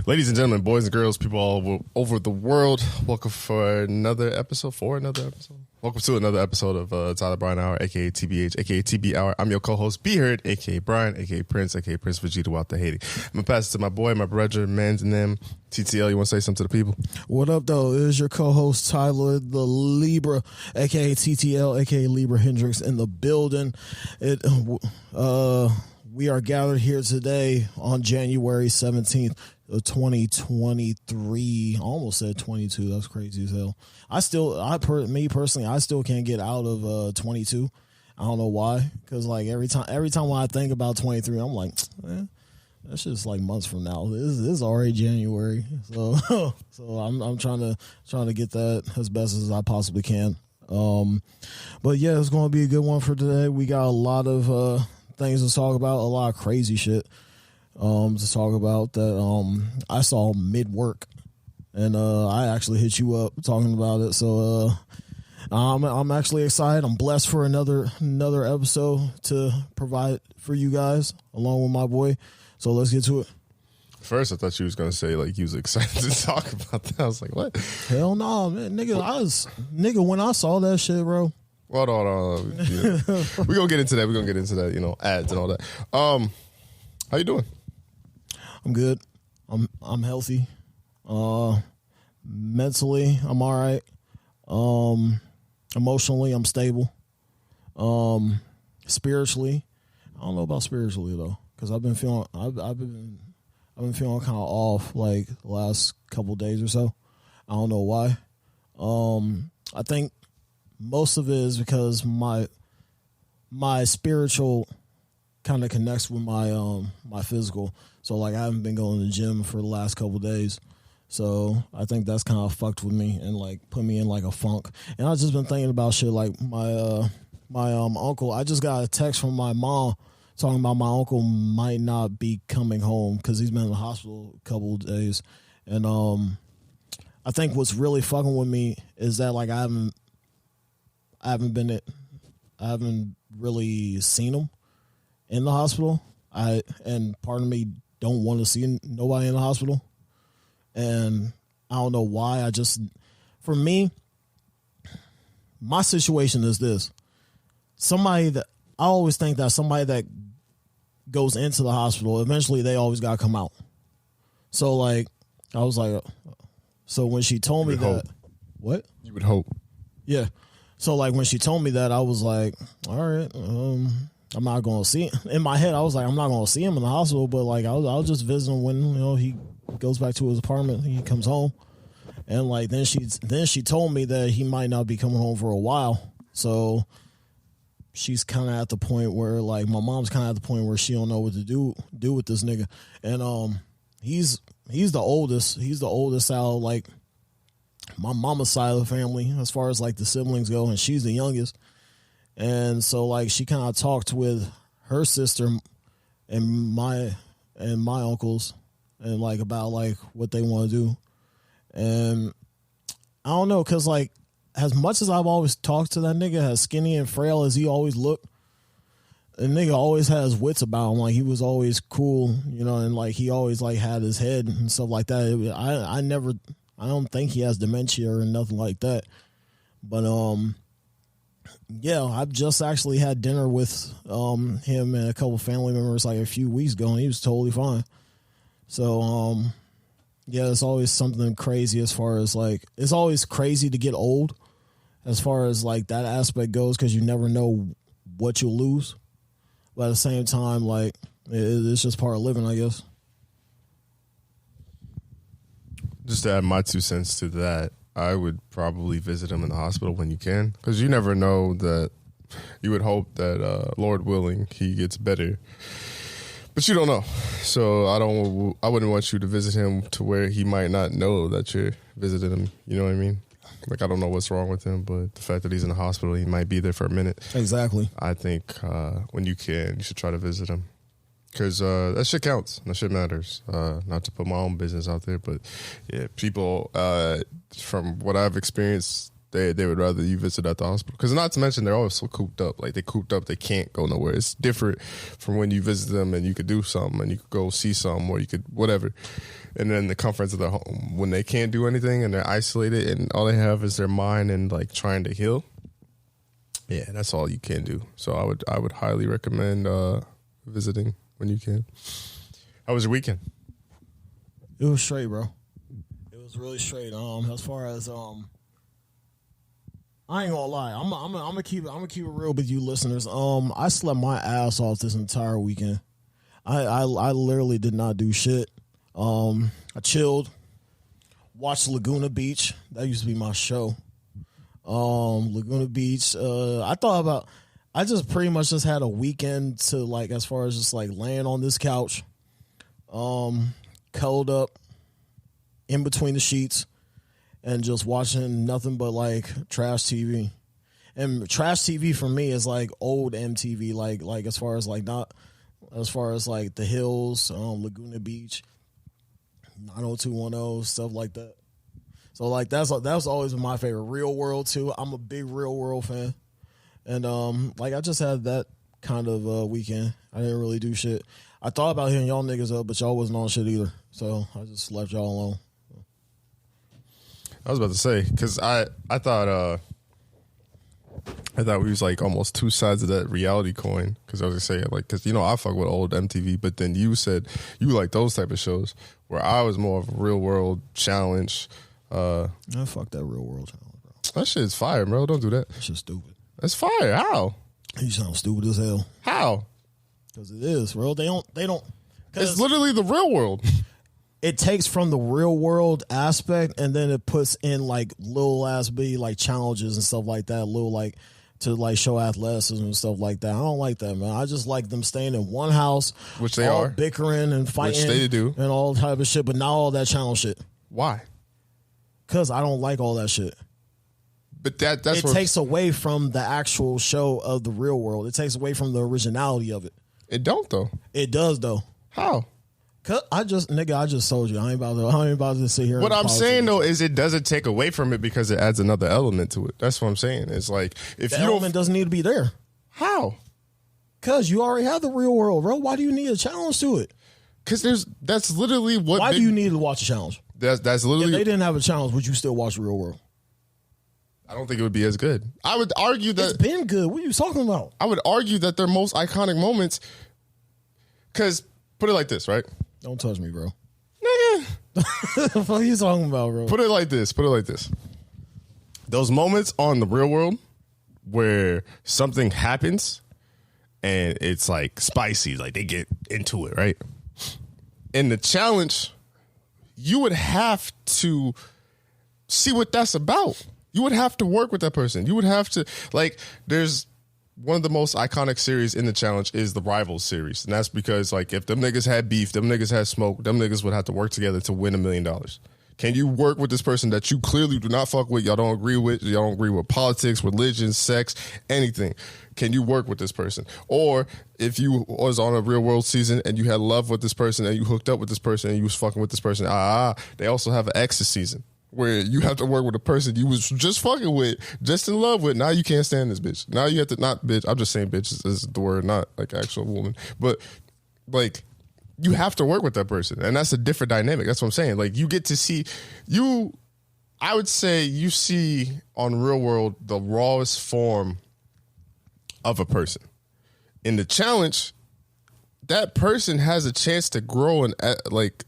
Ladies and gentlemen, boys and girls, people all over the world, welcome for another episode. Welcome to another episode of Tyler Brian Hour, aka TBH, aka TB Hour. I'm your co-host, B Heard, aka Brian, aka Prince Vegeta Walter Haiti. I'm gonna pass it to my boy, my brother, Mans and them. TTL, you want to say something to the people? What up, though? It is your co-host, Tyler the Libra, a.k.a. TTL, a.k.a. Libra Hendricks in the building. We are gathered here today on January 17th of 2023. I almost said 22. That's crazy as hell. Me personally, I still can't get out of 22. I don't know why. Because like every time when I think about 23, I'm like, that's just like months from now. This is already January, so I'm trying to get that as best as I possibly can. But yeah, it's going to be a good one for today. We got a lot of things to talk about, a lot of crazy shit to talk about that I saw mid work, and I actually hit you up talking about it. So I'm actually excited. I'm blessed for another episode to provide for you guys along with my boy. So let's get to it. First, I thought you was going to say, like, you was excited to talk about that. I was like, what? Hell no, man. Nigga, when I saw that shit, bro. Hold on. Yeah. We're going to get into that. You know, ads and all that. How you doing? I'm good. I'm healthy. Mentally, I'm all right. Emotionally, I'm stable. Spiritually, I don't know about spiritually, though. Because I've been feeling kind of off like the last couple of days or so. I don't know why. I think most of it is because my spiritual kind of connects with my my physical. So like I haven't been going to the gym for the last couple of days. So I think that's kind of fucked with me and like put me in like a funk. And I've just been thinking about shit like my uncle. I just got a text from my mom talking about my uncle might not be coming home because he's been in the hospital a couple of days. And I think what's really fucking with me is that like I haven't really seen him in the hospital. And part of me don't want to see nobody in the hospital. And I don't know why. For me, my situation is this. I always think that somebody that goes into the hospital, eventually they always got to come out. So, like, I was like, so when she told me that, hope. What? You would hope. Yeah. So, like, when she told me that, I was like, all right, I'm not going to see him. In my head, I was like, I'm not going to see him in the hospital, but, like, I'll just visit him when, you know, he goes back to his apartment, he comes home. And, like, then she told me that he might not be coming home for a while. So she's kind of at the point where, like, my mom's kind of at the point where she don't know what to do with this nigga. And he's the oldest. He's the oldest out, like, my mama's side of the family as far as, like, the siblings go, and she's the youngest. And so, like, she kind of talked with her sister and my uncles and, like, about, like, what they want to do. And I don't know, because, like, as much as I've always talked to that nigga, as skinny and frail as he always looked, the nigga always has wits about him. Like, he was always cool, you know, and, like, he always, like, had his head and stuff like that. I don't think he has dementia or nothing like that. But, yeah, I've just actually had dinner with him and a couple family members, like, a few weeks ago, and he was totally fine. So, yeah, it's always something crazy as far as, like, it's always crazy to get old as far as, like, that aspect goes because you never know what you'll lose. But at the same time, like, it's just part of living, I guess. Just to add my 2 cents to that, I would probably visit him in the hospital when you can because you never know that. You would hope that, Lord willing, he gets better. But you don't know. So I wouldn't want you to visit him to where he might not know that you're visiting him. You know what I mean? Like, I don't know what's wrong with him, but the fact that he's in the hospital, he might be there for a minute. Exactly. I think when you can, you should try to visit him. Because that shit counts. That shit matters. Not to put my own business out there, but yeah, people, from what I've experienced, They would rather you visit at the hospital. Because not to mention, they're always so cooped up. Like, they cooped up, they can't go nowhere. It's different from when you visit them and you could do something and you could go see something or you could whatever. And then the comforts of their home. When they can't do anything and they're isolated and all they have is their mind and, like, trying to heal. Yeah, that's all you can do. So I would highly recommend visiting when you can. How was your weekend? It was straight, bro. It was really straight. As far as I ain't gonna lie. I'm gonna keep it real with you listeners. I slept my ass off this entire weekend. I literally did not do shit. I chilled, watched Laguna Beach. That used to be my show. Laguna Beach. I just pretty much just had a weekend to, like, as far as just like laying on this couch, curled up in between the sheets and just watching nothing but like trash TV. And trash TV for me is like old MTV, like as far as like not as far as like the Hills, Laguna Beach, 90210, stuff like that. So like that's always been my favorite. Real World too. I'm a big Real World fan. And like I just had that kind of weekend. I didn't really do shit. I thought about hitting y'all niggas up, but y'all wasn't on shit either. So I just left y'all alone. I was about to say, because I thought we was like almost two sides of that reality coin. Because I was gonna say, like, because you know I fuck with old MTV, but then you said you like those type of shows where I was more of a Real World challenge. I fuck that Real World challenge, bro. That shit is fire, bro. Don't do that. That shit's stupid. That's fire. How? You sound stupid as hell. How? Because it is, bro. They don't. It's literally the real world. It takes from the real world aspect and then it puts in like little ass B like challenges and stuff like that, little like to like show athleticism and stuff like that. I don't like that, man. I just like them staying in one house, which they all are bickering and fighting, which they do, and all type of shit, but not all that challenge shit. Why? Because I don't like all that shit. But that's it takes away from the actual show of the real world. It takes away from the originality of it. It don't though. It does though. How? Cause I just told you I ain't about to sit here. What I'm saying though is it doesn't take away from it because it adds another element to it. That's what I'm saying. It's like if the you element doesn't need to be there. How? Cause you already have the real world, bro. Why do you need a challenge to it? Because that's literally what. Why do you need to watch a challenge? That's literally. If they didn't have a challenge, would you still watch Real World? I don't think it would be as good. I would argue that it's been good. What are you talking about? I would argue that their most iconic moments. Because put it like this, right? Don't touch me, bro. Nigga. What are you talking about, bro? Put it like this. Those moments on the real world where something happens and it's like spicy, like they get into it, right? In the challenge, you would have to see what that's about. You would have to work with that person. You would have to, like, there's one of the most iconic series in the challenge is the Rivals series. And that's because, like, if them niggas had beef, them niggas had smoke, them niggas would have to work together to win $1 million. Can you work with this person that you clearly do not fuck with, y'all don't agree with, y'all don't agree with politics, religion, sex, anything? Can you work with this person? Or if you was on a Real World season and you had love with this person and you hooked up with this person and you was fucking with this person, they also have an exes season where you have to work with a person you was just fucking with, just in love with. Now you can't stand this bitch. Now you have to, not bitch, I'm just saying bitch is the word, not like actual woman. But like, you have to work with that person. And that's a different dynamic. That's what I'm saying. Like, you get to see, I would say you see on Real World the rawest form of a person. In the challenge, that person has a chance to grow and like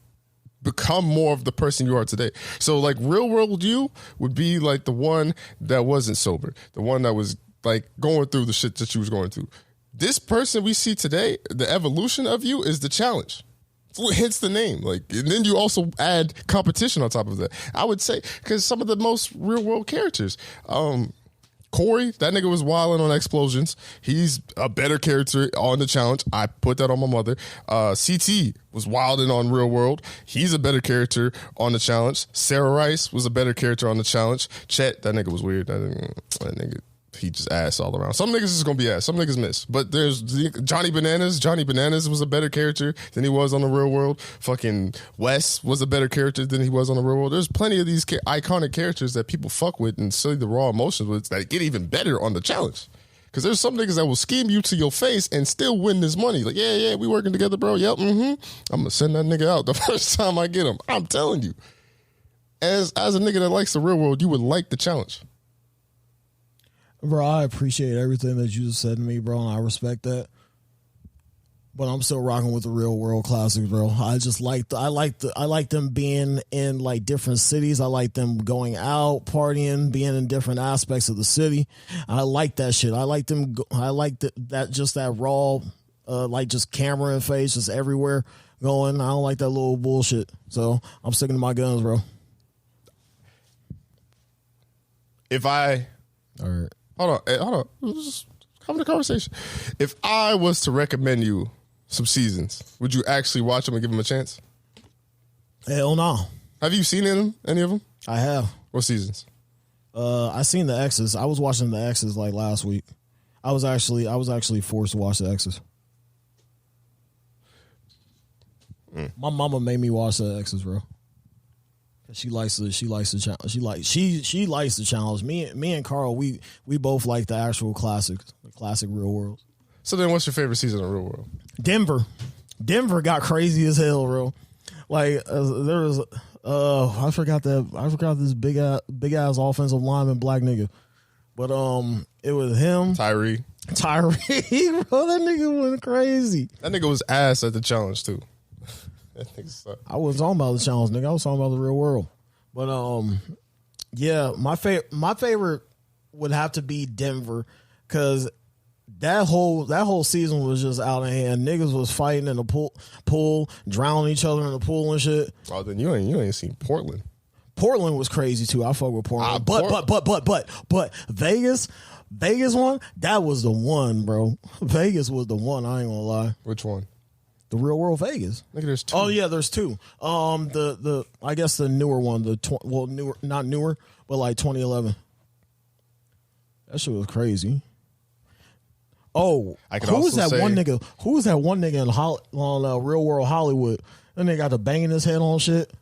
become more of the person you are today. So like Real World you would be like the one that wasn't sober, the one that was like going through the shit that you was going through. This person we see today, the evolution of you is the challenge. So it hits the name. Like, and then you also add competition on top of that. I would say, because some of the most Real World characters, Corey, that nigga was wilding on Explosions. He's a better character on the challenge. I put that on my mother. CT was wilding on Real World. He's a better character on the challenge. Sarah Rice was a better character on the challenge. Chet, that nigga was weird. That nigga, he just ass all around. Some niggas is gonna be ass. Some niggas miss. But there's Johnny Bananas. Johnny Bananas was a better character than he was on the Real World. Fucking Wes was a better character than he was on the Real World. There's plenty of these iconic characters that people fuck with and see the raw emotions with that get even better on the challenge. Because there's some niggas that will scheme you to your face and still win this money. Like, yeah, we working together, bro. Yep, I'm gonna send that nigga out the first time I get him. I'm telling you. As a nigga that likes the Real World, you would like the challenge. Bro, I appreciate everything that you just said to me, bro, and I respect that. But I'm still rocking with the Real World classics, bro. I just like them being in like different cities. I like them going out, partying, being in different aspects of the city. I like that shit. I like them. I like that just that raw, like just camera and face, just everywhere going. I don't like that little bullshit. So I'm sticking to my guns, bro. All right. Hold on. Just having a conversation. If I was to recommend you some seasons, would you actually watch them and give them a chance? Hell no. Have you seen any of them? I have. What seasons? I seen the X's. I was watching the X's like last week. I was actually forced to watch the X's. My mama made me watch the X's, bro. She likes the challenge. She likes the challenge. Me and Carl, we both like the actual classics, the classic Real World. So then, what's your favorite season of Real World? Denver got crazy as hell, bro. Like there was, I forgot this big ass offensive lineman black nigga, but it was him, Tyree, bro. That nigga went crazy. That nigga was ass at the challenge too. I wasn't talking about the challenge, nigga. I was talking about the Real World. But yeah, my favorite would have to be Denver, because that whole season was just out of hand. Niggas was fighting in the pool, drowning each other in the pool and shit. Oh, then you ain't seen Portland. Portland was crazy too. I fuck with Portland. But Vegas one, that was the one, bro. Vegas was the one. I ain't gonna lie. Which one? The Real World Vegas. Nigga, there's two. Oh yeah, there's two. The I guess the newer one, newer, not newer, but like 2011. That shit was crazy. Oh, who was that one nigga? Who was that one nigga on Real World Hollywood? That nigga got the banging his head on shit.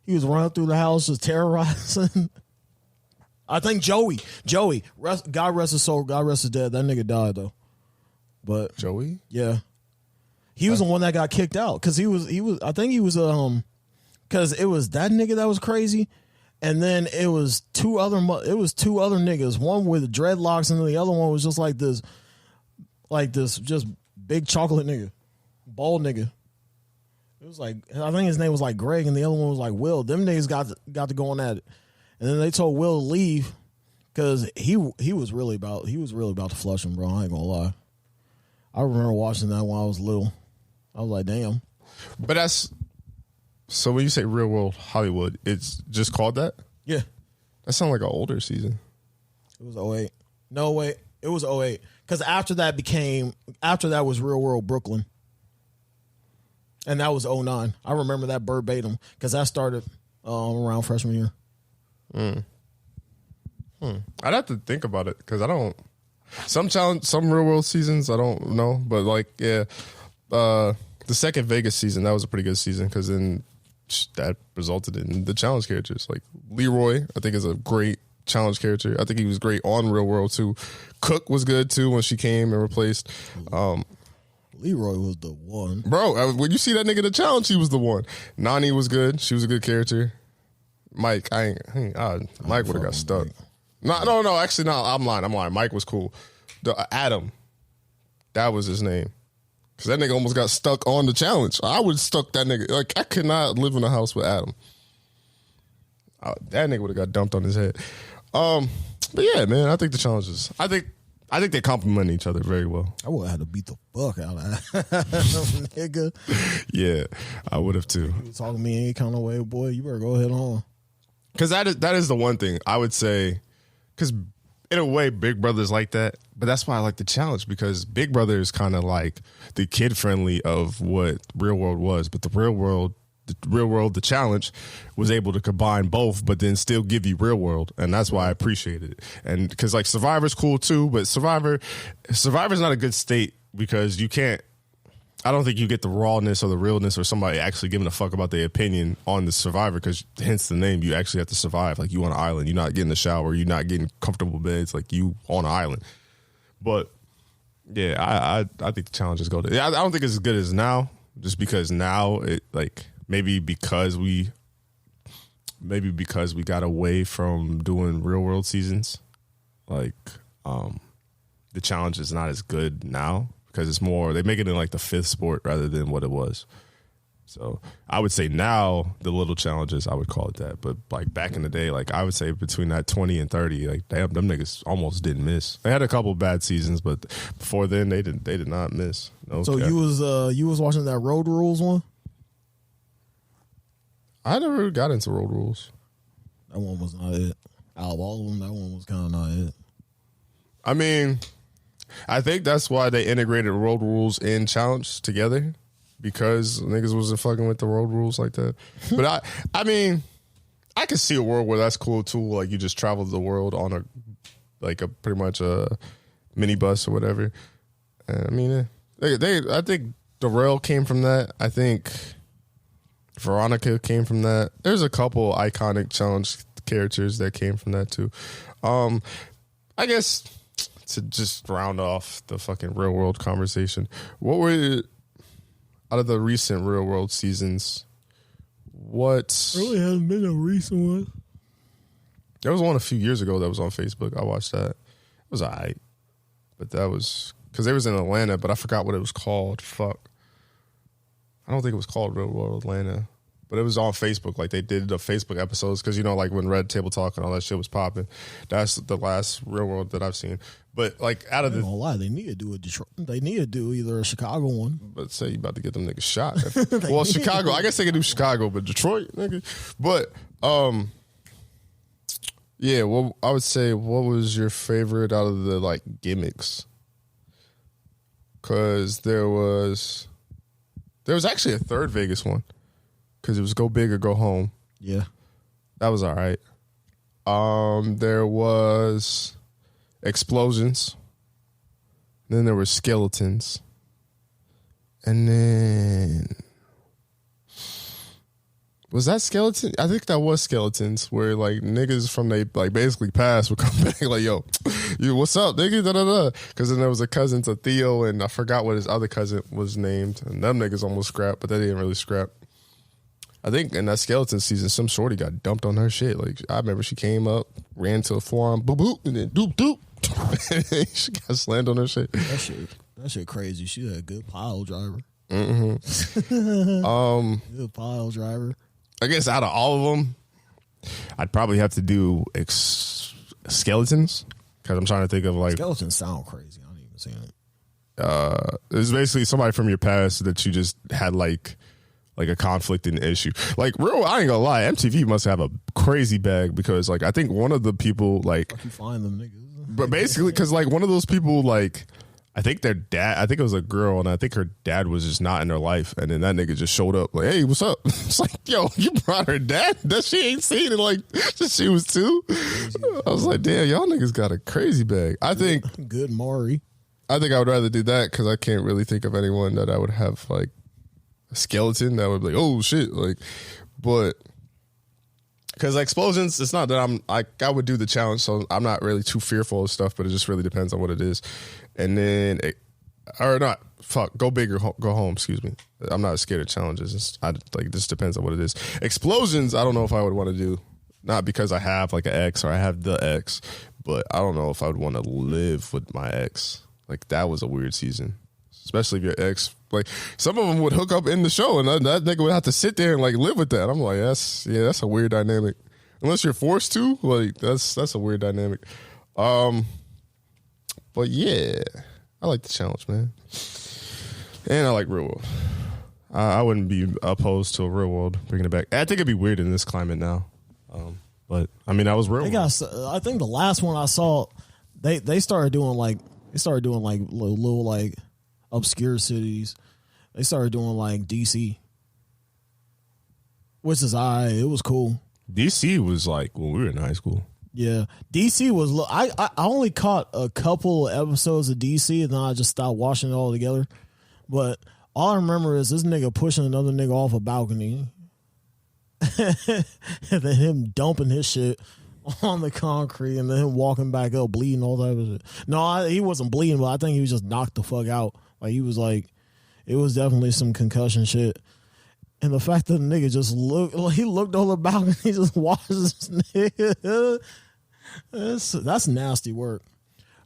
He was running through the house just terrorizing. I think Joey. God rest his soul. God rest his dead. That nigga died though. But Joey, yeah. He was the one that got kicked out because he was because it was that nigga that was crazy, and then it was two other niggas, one with dreadlocks and then the other one was just like this just big chocolate nigga, bald nigga. It was like, I think his name was like Greg and the other one was like Will. Them niggas got to going at it, and then they told Will to leave because he was really about to flush him, bro. I ain't gonna lie. I remember watching that when I was little. I was like, damn. But that's, so when you say Real World Hollywood, it's just called that? Yeah. That sounds like an older season. It was 08. No, wait. It was 08. Because after that was Real World Brooklyn. And that was 09. I remember that verbatim because that started around freshman year. I'd have to think about it because I don't, some Real World seasons, I don't know. But like, yeah, the second Vegas season, that was a pretty good season because then that resulted in the challenge characters. Like Leroy, I think is a great challenge character. I think he was great on Real World too. Cook was good too when she came and replaced. Leroy was the one. Bro, when you see that nigga in the challenge, he was the one. Nani was good. She was a good character. Mike, Mike would have got stuck. No, actually, no, I'm lying. Mike was cool. Adam, that was his name. Because that nigga almost got stuck on the challenge. I would have stuck that nigga. Like, I could not live in a house with Adam. That nigga would have got dumped on his head. But yeah, man, I think the challenges, I think they complement each other very well. I would have had to beat the fuck out of that nigga. Yeah, I would have too. You talking to me any kind of way, boy, you better go ahead on. Because that is the one thing I would say, because in a way, Big Brother's like that. But that's why I like the challenge, because Big Brother is kind of like the kid-friendly of what Real World was. But the Real World the real world, the challenge, was able to combine both, but then still give you real world, and that's why I appreciated it. And because like Survivor's cool too, but Survivor's not a good state because you can't. I don't think you get the rawness or the realness or somebody actually giving a fuck about their opinion on the Survivor because hence the name, you actually have to survive. Like you on an island, you're not getting a shower, you're not getting comfortable beds, like you on an island. But yeah, I think the challenges go to. I don't think it's as good as now, just because now it like maybe because we got away from doing real world seasons, like the challenge is not as good now. Because it's more, they make it in like the fifth sport rather than what it was. So I would say now the little challenges, I would call it that. But like back in the day, like I would say between that 20 and 30, like damn, them niggas almost didn't miss. They had a couple bad seasons, but before then they did not miss. No so cap. you was watching that Road Rules one? I never got into Road Rules. That one was not it. Out of all of them, that one was kind of not it. I mean, I think that's why they integrated road rules and challenge together, because niggas wasn't fucking with the road rules like that. But I mean, I could see a world where that's cool too. Like you just travel the world on a pretty much a minibus or whatever. I mean, I think Darrell came from that. I think Veronica came from that. There's a couple iconic challenge characters that came from that too. I guess. To just round off the fucking real world conversation, what were out of the recent real world seasons? What really hasn't been a recent one. There was one a few years ago that was on Facebook. I watched that. It was alright, but that was because they was in Atlanta, but I forgot what it was called. Fuck, I don't think it was called Real World Atlanta. But it was on Facebook. Like, they did the Facebook episodes because, you know, like when Red Table Talk and all that shit was popping. That's the last Real World that I've seen. But, like, out of the... I don't lie. They need to do a Detroit. They need to do either a Chicago one. But say you about to get them niggas shot. Well, Chicago. I guess they could do Chicago, but Detroit, nigga. But, yeah, well, I would say, what was your favorite out of the, like, gimmicks? Because there was actually a third Vegas one. Because it was go big or go home. Yeah. That was all right. There was explosions. Then there were skeletons. And then... Was that skeleton? I think that was skeletons, where like niggas from they like basically past would come back like, yo, what's up, nigga? Da da da. Because then there was a cousin to Theo, and I forgot what his other cousin was named, and them niggas almost scrapped, but they didn't really scrap. I think in that skeleton season, some shorty got dumped on her shit. Like I remember she came up, ran to a forearm, boop boop, and then doop doop. She got slammed on her shit. That shit crazy. She's a good pile driver. Mm-hmm. Good pile driver. I guess out of all of them, I'd probably have to do skeletons, because I'm trying to think of like... Skeletons sound crazy. I don't even see it. It's basically somebody from your past that you just had like a conflicting issue. Like, real, I ain't gonna lie, MTV must have a crazy bag, because like I think one of the people like... How you find them niggas? But basically, because like one of those people like... I think their dad, I think it was a girl, and I think her dad was just not in her life. And then that nigga just showed up like, hey, what's up? It's like, yo, you brought her dad that she ain't seen in like since she was 2. I was like, damn, y'all niggas got a crazy bag. I think. Good Maury. I think I would rather do that, because I can't really think of anyone that I would have like a skeleton that would be like, oh shit. Like, but. Because explosions, it's not that I would do the challenge, so I'm not really too fearful of stuff, but it just really depends on what it is. And then, go big or go home, excuse me. I'm not scared of challenges. This depends on what it is. Explosions, I don't know if I would want to do, not because I have like an ex or I have the ex, but I don't know if I would want to live with my ex. Like, that was a weird season, especially if your ex, like, some of them would hook up in the show, and that nigga would have to sit there and like live with that. I'm like, that's a weird dynamic. Unless you're forced to, like, that's a weird dynamic. But yeah, I like the challenge, man, and I like real world. I wouldn't be opposed to a real world bringing it back. I think it'd be weird in this climate now. But I mean, I was real. I think the last one I saw, they started doing like little like obscure cities. They started doing like DC. Which is it was cool. DC was like when we were in high school. Yeah, DC was. I only caught a couple episodes of DC, and then I just stopped watching it all together. But all I remember is this nigga pushing another nigga off a balcony, and then him dumping his shit on the concrete, and then him walking back up, bleeding, all that shit. No, he wasn't bleeding, but I think he was just knocked the fuck out. Like he was like, it was definitely some concussion shit. And the fact that the nigga just looked on the balcony, he just watched this nigga. That's nasty work.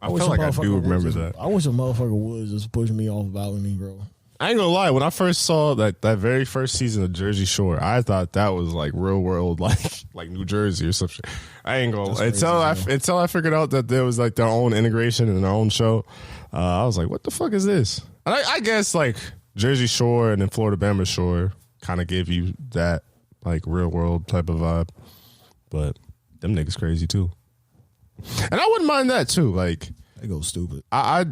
I feel like I do remember that. I wish a motherfucker would just push me off the balcony, bro. I ain't gonna lie. When I first saw that very first season of Jersey Shore, I thought that was like real world, like New Jersey or something. I ain't gonna until I figured out that there was like their own integration and their own show. I was like, what the fuck is this? And I guess like Jersey Shore and then Florida Bama Shore kind of gave you that like real world type of vibe, but them niggas crazy too. And I wouldn't mind that too. Like they go stupid. I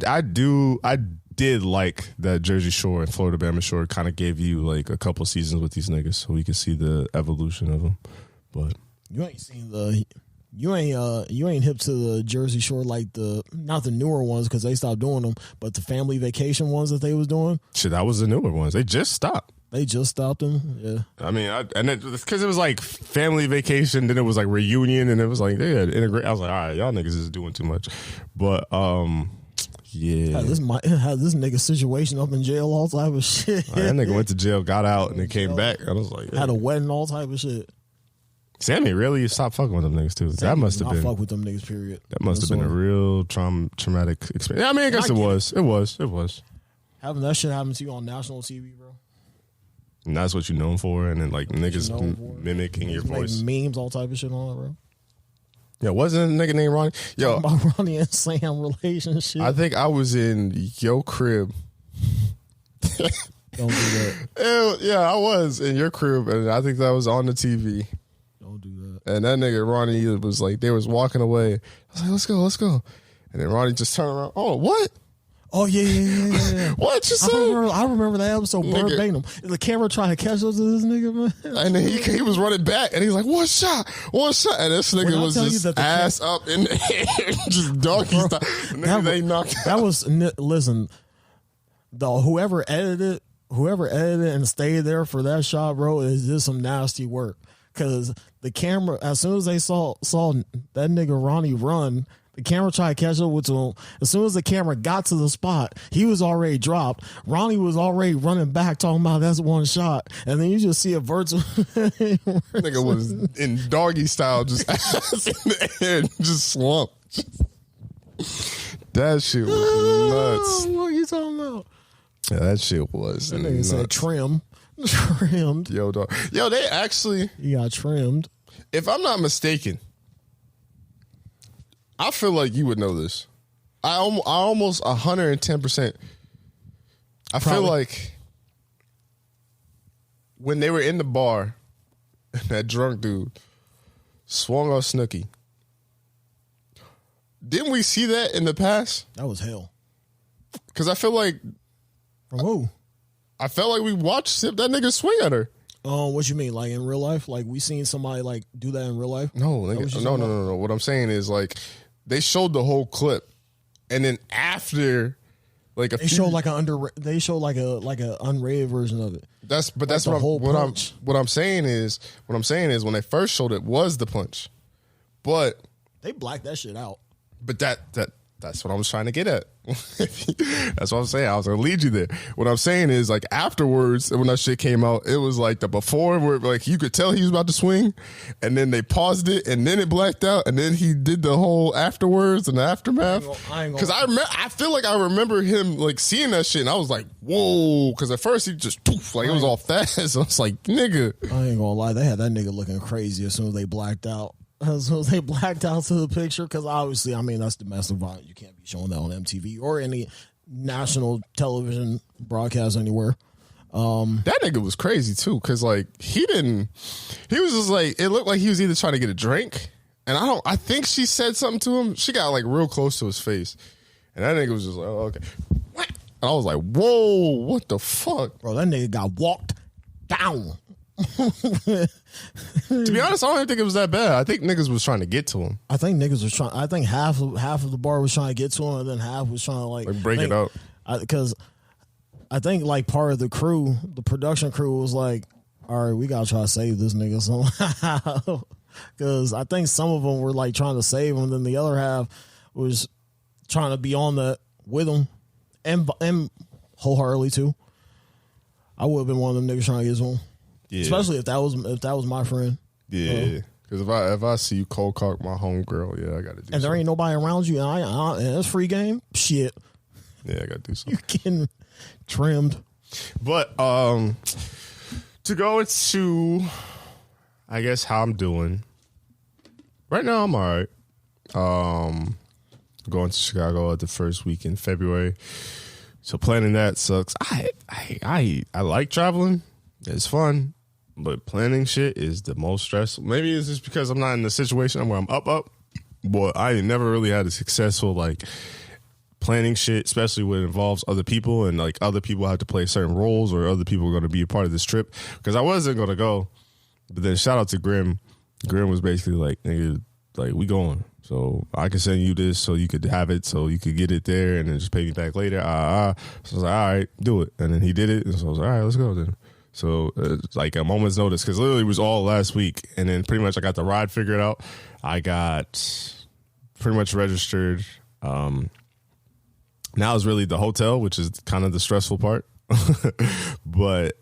did like that Jersey Shore and Florida Bama Shore kind of gave you like a couple seasons with these niggas, so we could see the evolution of them. But you ain't seen you ain't hip to the Jersey Shore like not the newer ones because they stopped doing them, but the family vacation ones that they was doing. Shit, that was the newer ones. They just stopped. They just stopped them. Yeah. I mean, because it was like family vacation, then it was like reunion, and it was like they had integrate. I was like, all right, y'all niggas is doing too much. But yeah, had this nigga situation up in jail, all type of shit. That nigga went to jail, got out, and then came back. I was like, had a wedding, all type of shit. Sammy really stopped fucking with them niggas too. That must have been fuck with them niggas. Period. That must have been a real traumatic experience. Yeah, I mean, I guess it was. It was. Having that shit happen to you on national TV, bro. And that's what you're known for, and then like niggas mimicking your voice, memes, all type of shit on it, bro. Yeah, wasn't a nigga named Ronnie? Yo, about Ronnie and Sam relationship. I think I was in your crib. Don't do that. Yeah, I was in your crib, and I think that was on the TV. Don't do that. And that nigga Ronnie was like, they was walking away. I was like, let's go. And then Ronnie just turned around. Oh, what? Oh, yeah. What you said? I remember that episode verbatim. The camera trying to catch up to this nigga, man. And then he was running back, and he was like, one shot. And this nigga was just ass up in the air, just donkey style. They knocked out. That was, listen, whoever edited and stayed there for that shot, bro, is just some nasty work. Because the camera, as soon as they saw that nigga Ronnie run, the camera tried to catch up with him. As soon as the camera got to the spot, he was already dropped. Ronnie was already running back, talking about that's one shot. And then you just see a virtual nigga was in doggy style, just ass in the air, just slumped. That shit was nuts. What are you talking about? Yeah, that shit was that nigga said trimmed. Yo, dog. Yo, they actually... He got trimmed. If I'm not mistaken, I feel like you would know this. I almost 110%. I feel like when they were in the bar, and that drunk dude swung on Snooki. Didn't we see that in the past? That was hell. Because I feel like... From who? I felt like we watched that nigga swing at her. What you mean? Like in real life? Like we seen somebody like do that in real life? No. No. What I'm saying is like they showed the whole clip, and then after like they showed like a unrated version of it. That's what I'm saying is when they first showed it was the punch, but they blacked that shit out. But that's what I was trying to get at. That's what I'm saying. I was going to lead you there. What I'm saying is, like, afterwards, when that shit came out, it was like the before where, like, you could tell he was about to swing, and then they paused it, and then it blacked out, and then he did the whole afterwards and the aftermath. Because I feel like I remember him, like, seeing that shit, and I was like, whoa. Because at first he just, poof, like, it was all fast. I was like, nigga. I ain't going to lie. They had that nigga looking crazy as soon as they blacked out. As soon as they blacked out to the picture, because obviously, I mean, that's domestic violence. You can't be showing that on MTV or any national television broadcast anywhere. That nigga was crazy too, because like he was just like, it looked like he was either trying to get a drink, and I think she said something to him. She got like real close to his face, and that nigga was just like, oh, okay. And I was like, whoa, what the fuck? Bro, that nigga got walked down. To be honest, I don't even think it was that bad. I think niggas was trying to get to him. I think niggas was trying. I think half of the bar was trying to get to him, and then half was trying to like break it up. Because I think like part of the crew, the production crew, was like, "All right, we gotta try to save this nigga somehow." Because I think some of them were like trying to save him, and then the other half was trying to be on that with him, and wholeheartedly too. I would have been one of them niggas trying to get to him. Yeah. Especially if that was my friend. Yeah. Because if I see you cold cock my homegirl, yeah, I got to do something. And there ain't nobody around you, and it's free game, shit. Yeah, I got to do something. You getting trimmed. But to go into, I guess, how I'm doing. Right now, I'm all right. Going to Chicago at the first week in February. So planning that sucks. I like traveling. It's fun. But planning shit is the most stressful. Maybe it's just because I'm not in the situation where I'm up. But I never really had a successful like planning shit, especially when it involves other people and like other people have to play certain roles or other people are going to be a part of this trip. Because I wasn't going to go. But then shout out to Grim. Grim was basically like, nigga, like we going. So I can send you this so you could have it so you could get it there and then just pay me back later. So I was like, all right, do it. And then he did it. And so I was like, all right, let's go then. So it's like a moment's notice because literally it was all last week. And then pretty much I got the ride figured out. I got pretty much registered. Now it's really the hotel, which is kind of the stressful part. But,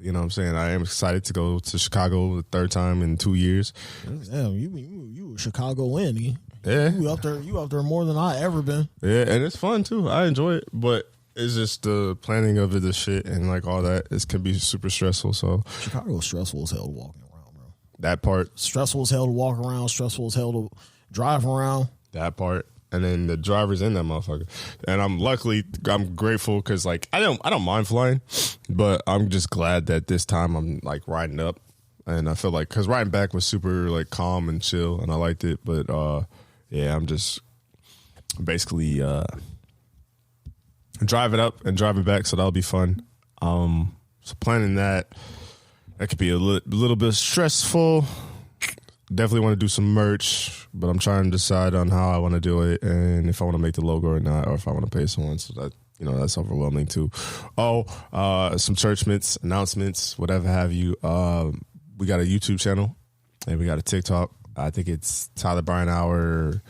you know what I'm saying? I am excited to go to Chicago the third time in 2 years. Damn, you were Chicagoan. Yeah. You up there more than I ever been. Yeah, and it's fun too. I enjoy it. But it's just the planning of it, the shit, and like all that. It can be super stressful. So Chicago's stressful as hell walking around, bro. That part. Stressful as hell to walk around. Stressful as hell to drive around. That part. And then the driver's in that motherfucker. And I'm grateful because like I don't mind flying, but I'm just glad that this time I'm like riding up, and I feel like because riding back was super like calm and chill, and I liked it. But yeah, I'm just basically driving up and driving back, so that'll be fun. So planning that could be a little bit stressful. Definitely want to do some merch, but I'm trying to decide on how I want to do it and if I want to make the logo or not, or if I want to pay someone. So that, you know, that's overwhelming too. Some churchments, announcements, whatever have you. We got a YouTube channel and we got a TikTok. I think it's TylerBrianHour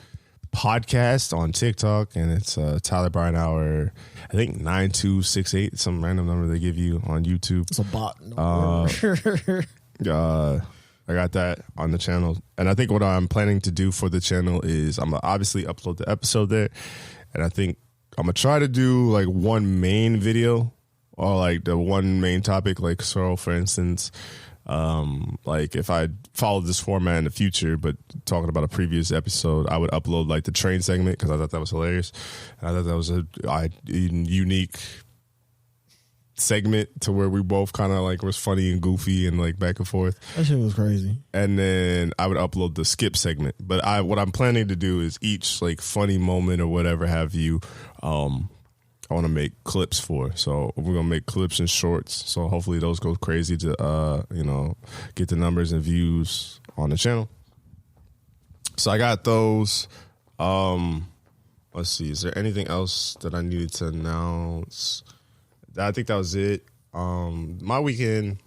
podcast on TikTok, and it's TylerBrianHour, I think 9268, some random number they give you on YouTube. It's a bot. I got that on the channel. And I think what I'm planning to do for the channel is I'm going to obviously upload the episode there. And I think I'm going to try to do like one main video or like the one main topic. Like, so for instance, like if I followed this format in the future, but talking about a previous episode, I would upload like the train segment because I thought that was hilarious. And I thought that was a unique segment to where we both kind of like was funny and goofy and like back and forth. That shit was crazy. And then I would upload the skip segment. But what I'm planning to do is each like funny moment or whatever have you, I want to make clips for. So we're gonna make clips and shorts. So hopefully those go crazy to you know, get the numbers and views on the channel. So I got those. Let's see. Is there anything else that I needed to announce? I think that was it. My weekend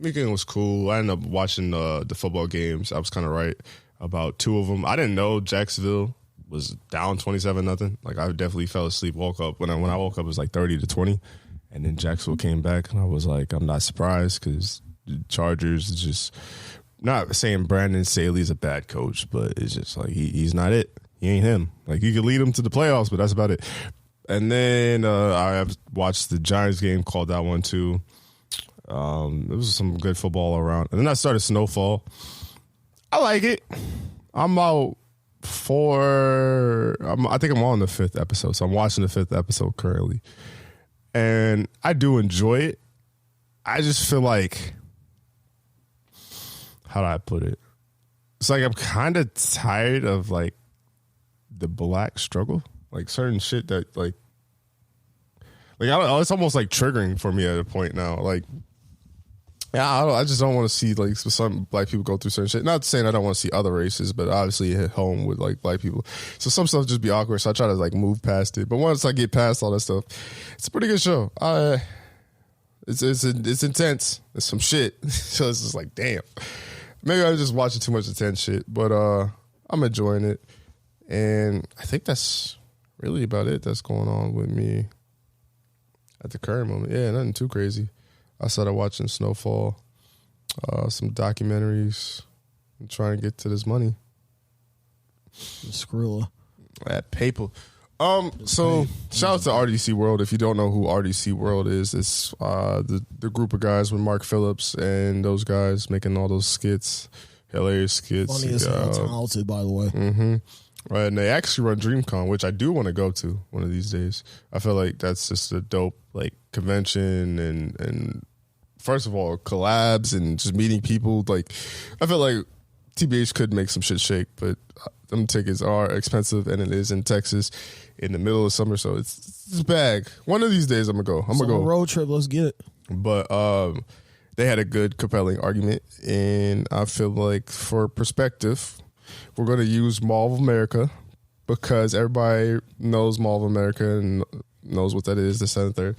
was cool. I ended up watching the football games. I was kind of right about two of them. I didn't know Jacksonville was down 27-0. Like I definitely fell asleep. Woke up when I woke up it was like 30-20, and then Jacksonville came back, and I was like, I'm not surprised because the Chargers is just not saying Brandon Staley's a bad coach, but it's just like he's not it. He ain't him. Like you could lead him to the playoffs, but that's about it. And then I watched the Giants game, called that one too. It was some good football around. And then I started Snowfall. I like it. I'm out I think I'm on the 5th episode. So I'm watching the 5th episode currently. And I do enjoy it. I just feel like, how do I put it? It's like I'm kind of tired of like the black struggle. Like certain shit that like it's almost like triggering for me at a point now. Like Yeah, I just don't want to see like some black people go through certain shit. Not saying I don't want to see other races, but obviously hit home with like black people. So some stuff just be awkward. So I try to like move past it. But once I get past all that stuff, it's a pretty good show. It's intense. It's some shit. So it's just like, damn. Maybe I'm just watching too much intense shit. But I'm enjoying it. And I think that's really about it that's going on with me at the current moment. Yeah, nothing too crazy. I started watching Snowfall, some documentaries, and trying to get to this money. Skrilla. That paper. So shout out to RDC World. If you don't know who RDC World is, it's the group of guys with Mark Phillips and those guys making all those skits, hilarious skits. Funny as hell, talented, by the way. Mm-hmm. And they actually run DreamCon, which I do want to go to one of these days. I feel like that's just a dope like convention and first of all collabs and just meeting people. Like I feel like TBH could make some shit shake, but them tickets are expensive and it is in Texas in the middle of summer, so it's a bag. One of these days I'm gonna go. I'm gonna go road trip. Let's get it. But they had a good compelling argument, and I feel like for perspective, we're going to use Mall of America because everybody knows Mall of America and knows what that is, the 7th.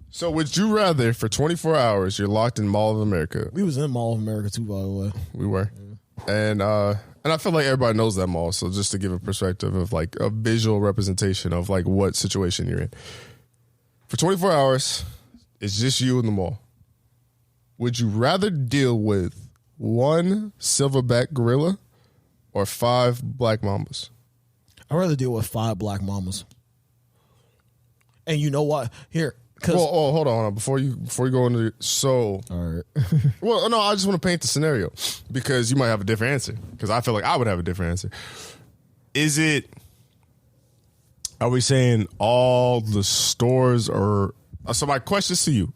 So would you rather for 24 hours you're locked in Mall of America? We was in Mall of America too, by the way. We were. Yeah. And I feel like everybody knows that mall. So just to give a perspective of like a visual representation of like what situation you're in. For 24 hours, it's just you in the mall. Would you rather deal with 1 silverback gorilla or 5 black mambas? I'd rather deal with 5 black mamas. And you know what? Here, well, hold on. Before you go into so, all right. Well, no, I just want to paint the scenario because you might have a different answer. Because I feel like I would have a different answer. Are we saying all the stores are? So my question to you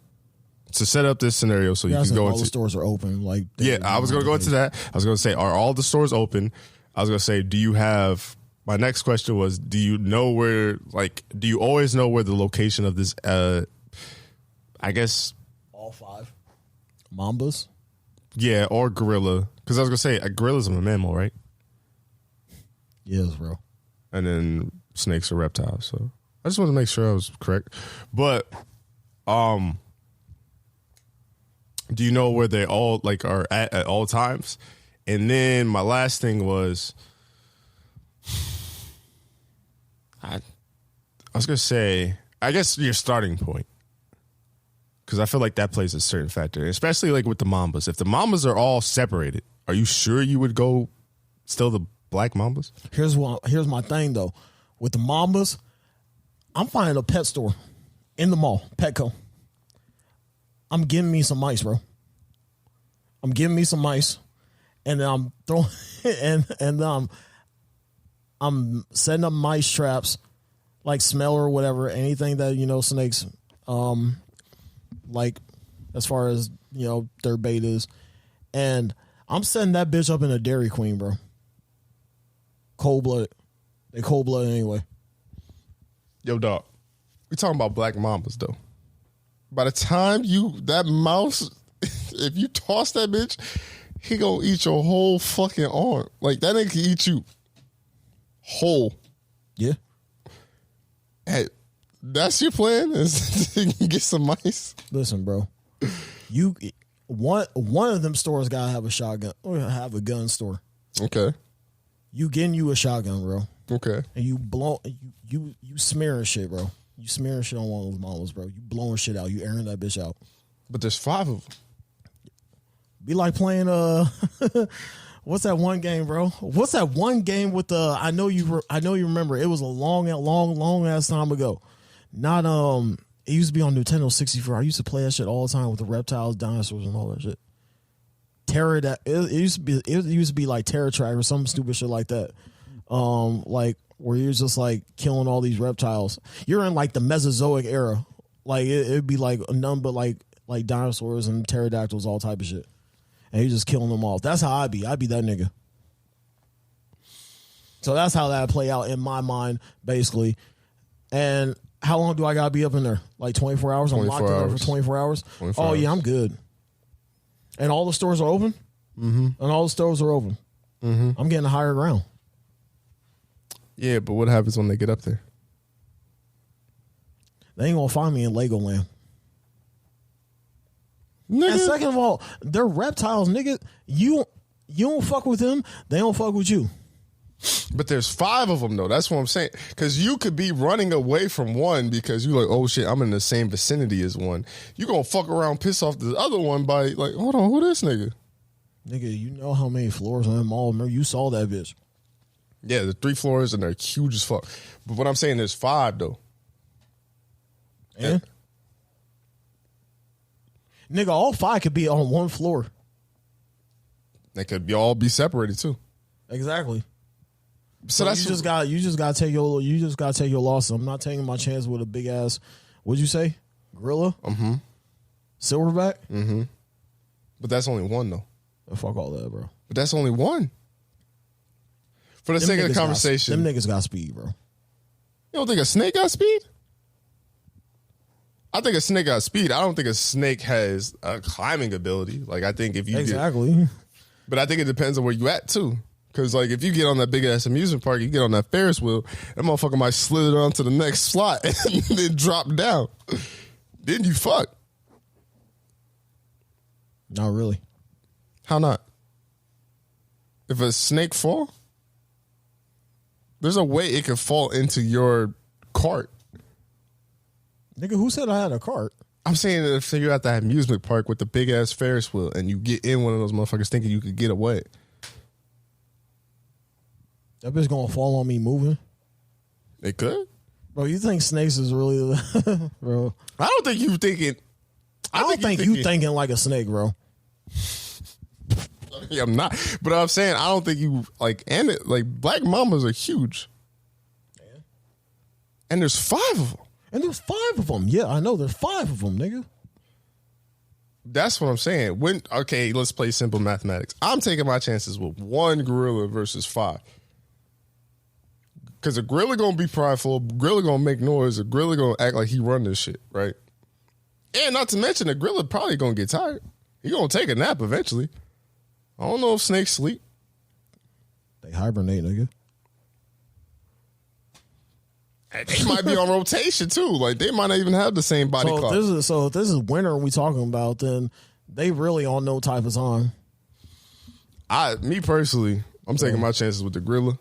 to set up this scenario so you can go all into the stores are open. Like I was going to go into that. I was going to say, are all the stores open? I was going to say, do you have? My next question was, do you know where? Like, do you always know where the location of this? I guess all 5 mambas. Yeah, or gorilla. Because I was going to say, a gorilla's a mammal, right? Yes, bro. And then snakes are reptiles. So I just wanted to make sure I was correct. But, do you know where they all like are at all times? And then my last thing was, I was going to say, I guess your starting point. Because I feel like that plays a certain factor, especially like with the mambas. If the mambas are all separated, are you sure you would go still the black mambas? Here's my thing, though. With the mambas, I'm finding a pet store in the mall, Petco. I'm getting me some mice, bro. I'm getting me some mice, and then I'm throwing and I'm setting up mice traps, like smell or whatever, anything that snakes, like as far as their bait is, and I'm setting that bitch up in a Dairy Queen, bro. Cold blooded, they cold blooded anyway. Yo, dog, we talking about black mambas though. By the time that mouse, if you toss that bitch, he gonna eat your whole fucking arm. Like that nigga can eat you whole. Yeah. Hey, that's your plan? Is to get some mice? Listen, bro. One of them stores gotta have a shotgun or have a gun store. Okay. You getting you a shotgun, bro. Okay. And you smearing shit, bro. You smearing shit on one of those models, bro. You blowing shit out. You airing that bitch out. But there's 5 of them. Be like playing what's that one game, bro? What's that one game with the? I know you remember. It was a long ass time ago. Not it used to be on Nintendo 64. I used to play that shit all the time with the reptiles, dinosaurs, and all that shit. It used to be like Terror Track or some stupid shit like that. Like where you're just like killing all these reptiles. You're in like the Mesozoic era. Like it'd be like none but like dinosaurs and pterodactyls, all type of shit. And he's just killing them all. That's how I'd be. I'd be that nigga. So that's how that play out in my mind, basically. And how long do I gotta be up in there? Like 24 hours? I'm locked in there for 24 hours? 24 hours. Yeah, I'm good. And all the stores are open? Mm-hmm. And all the stores are open. Mm-hmm. I'm getting a higher ground. Yeah, but what happens when they get up there? They ain't gonna find me in Legoland. Nigga. And second of all, they're reptiles, nigga. You don't fuck with them, they don't fuck with you. But there's 5 of them, though. That's what I'm saying. Because you could be running away from one because you're like, oh, shit, I'm in the same vicinity as one. You going to fuck around, piss off the other one by, like, hold on, who this nigga? Nigga, you know how many floors in the mall. Remember, you saw that bitch. Yeah, the 3 floors, and they're huge as fuck. But what I'm saying, there's 5, though. And? Nigga, all 5 could be on one floor. They could all be separated, too. Exactly. So that's you just gotta take your loss. I'm not taking my chance with a big ass. What'd you say? Gorilla? Mm-hmm. Silverback? Mm-hmm. But that's only one though. Fuck all that, bro. But that's only one. For the sake of the conversation, them niggas got speed, bro. You don't think a snake got speed? I think a snake got speed. I don't think a snake has a climbing ability. Like I think if you but I think it depends on where you at too. Because, like, if you get on that big-ass amusement park, you get on that Ferris wheel, that motherfucker might slither on to the next slot and then drop down. Then you fuck. Not really. How not? If a snake fall, there's a way it could fall into your cart. Nigga, who said I had a cart? I'm saying that if you're at that amusement park with the big-ass Ferris wheel and you get in one of those motherfuckers thinking you could get away. That bitch gonna fall on me moving. It could. Bro, you think snakes is really bro? I don't think you thinking. I don't think you thinking like a snake, bro. Yeah, I'm not. But I'm saying I don't think you like black mambas are huge. Yeah. And there's 5 of them. And there's 5 of them. Yeah, I know there's 5 of them, nigga. That's what I'm saying. Okay, let's play simple mathematics. I'm taking my chances with 1 gorilla versus 5. Because a gorilla gonna be prideful, a gorilla gonna make noise, a gorilla gonna act like he run this shit, right? And not to mention, a gorilla probably gonna get tired. He gonna take a nap eventually. I don't know if snakes sleep. They hibernate, nigga. And they might be on rotation too. Like they might not even have the same body clock. If this is winter we talking about, then they really on no type of time. Me personally, I'm taking my chances with the gorilla.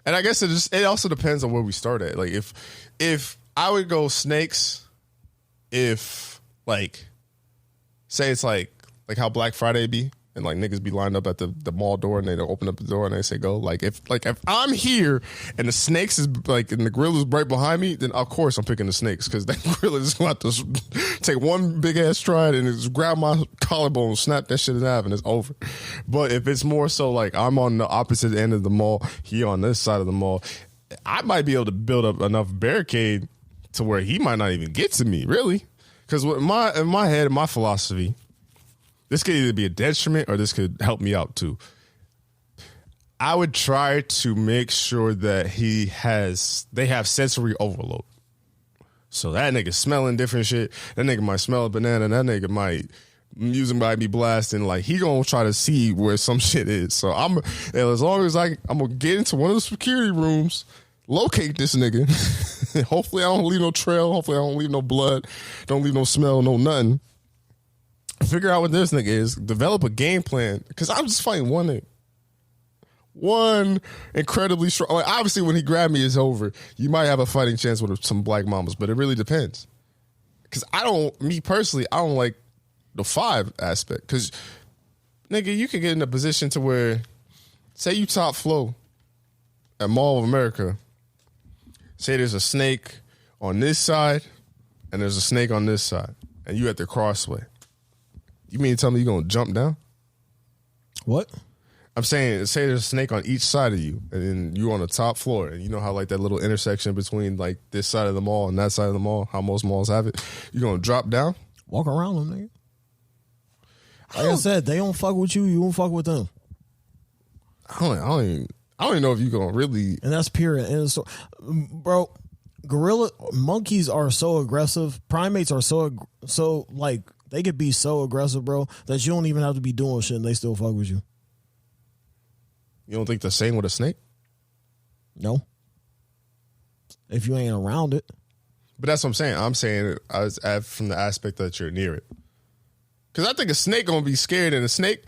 And I guess it also depends on where we start at. Like if I would go snakes, if like say it's like how Black Friday be, and like niggas be lined up at the mall door and they open up the door and they say go. Like if I'm here and the snakes is like and the gorilla's right behind me, then of course I'm picking the snakes because that gorilla is going to take one big ass stride and just grab my collarbone, snap that shit in half, and it's over. But if it's more so like I'm on the opposite end of the mall, he on this side of the mall, I might be able to build up enough barricade to where he might not even get to me, really. Because in my head, in my philosophy, this could either be a detriment or this could help me out too. I would try to make sure that they have sensory overload. So that nigga smelling different shit. That nigga might smell a banana. That nigga music might be blasting. Like he gonna try to see where some shit is. So as long as I'm gonna get into one of the security rooms, locate this nigga. Hopefully I don't leave no trail. Hopefully I don't leave no blood. Don't leave no smell, no nothing. Figure out what this nigga is. Develop a game plan. Because I'm just fighting one nigga. One incredibly strong. Like, obviously, when he grabbed me, it's over. You might have a fighting chance with some black mamas, but it really depends. Because me personally, I don't like the 5 aspect. Because, nigga, you can get in a position to where, say you top flow at Mall of America. Say there's a snake on this side and there's a snake on this side. And you at the crossway. You mean to tell me you're going to jump down? What? I'm saying, say there's a snake on each side of you, and then you on the top floor, and you know how like that little intersection between like this side of the mall and that side of the mall, how most malls have it. You're going to drop down? Walk around them, nigga. Like I said, they don't fuck with you, you don't fuck with them. I don't even know if you're going to really. And that's period. And so, monkeys are so aggressive. Primates are so like They could be so aggressive, bro, that you don't even have to be doing shit and they still fuck with you. You don't think the same with a snake? No. If you ain't around it. But that's what I'm saying. I'm saying it from the aspect that you're near it. Because I think a snake gonna be scared, and a snake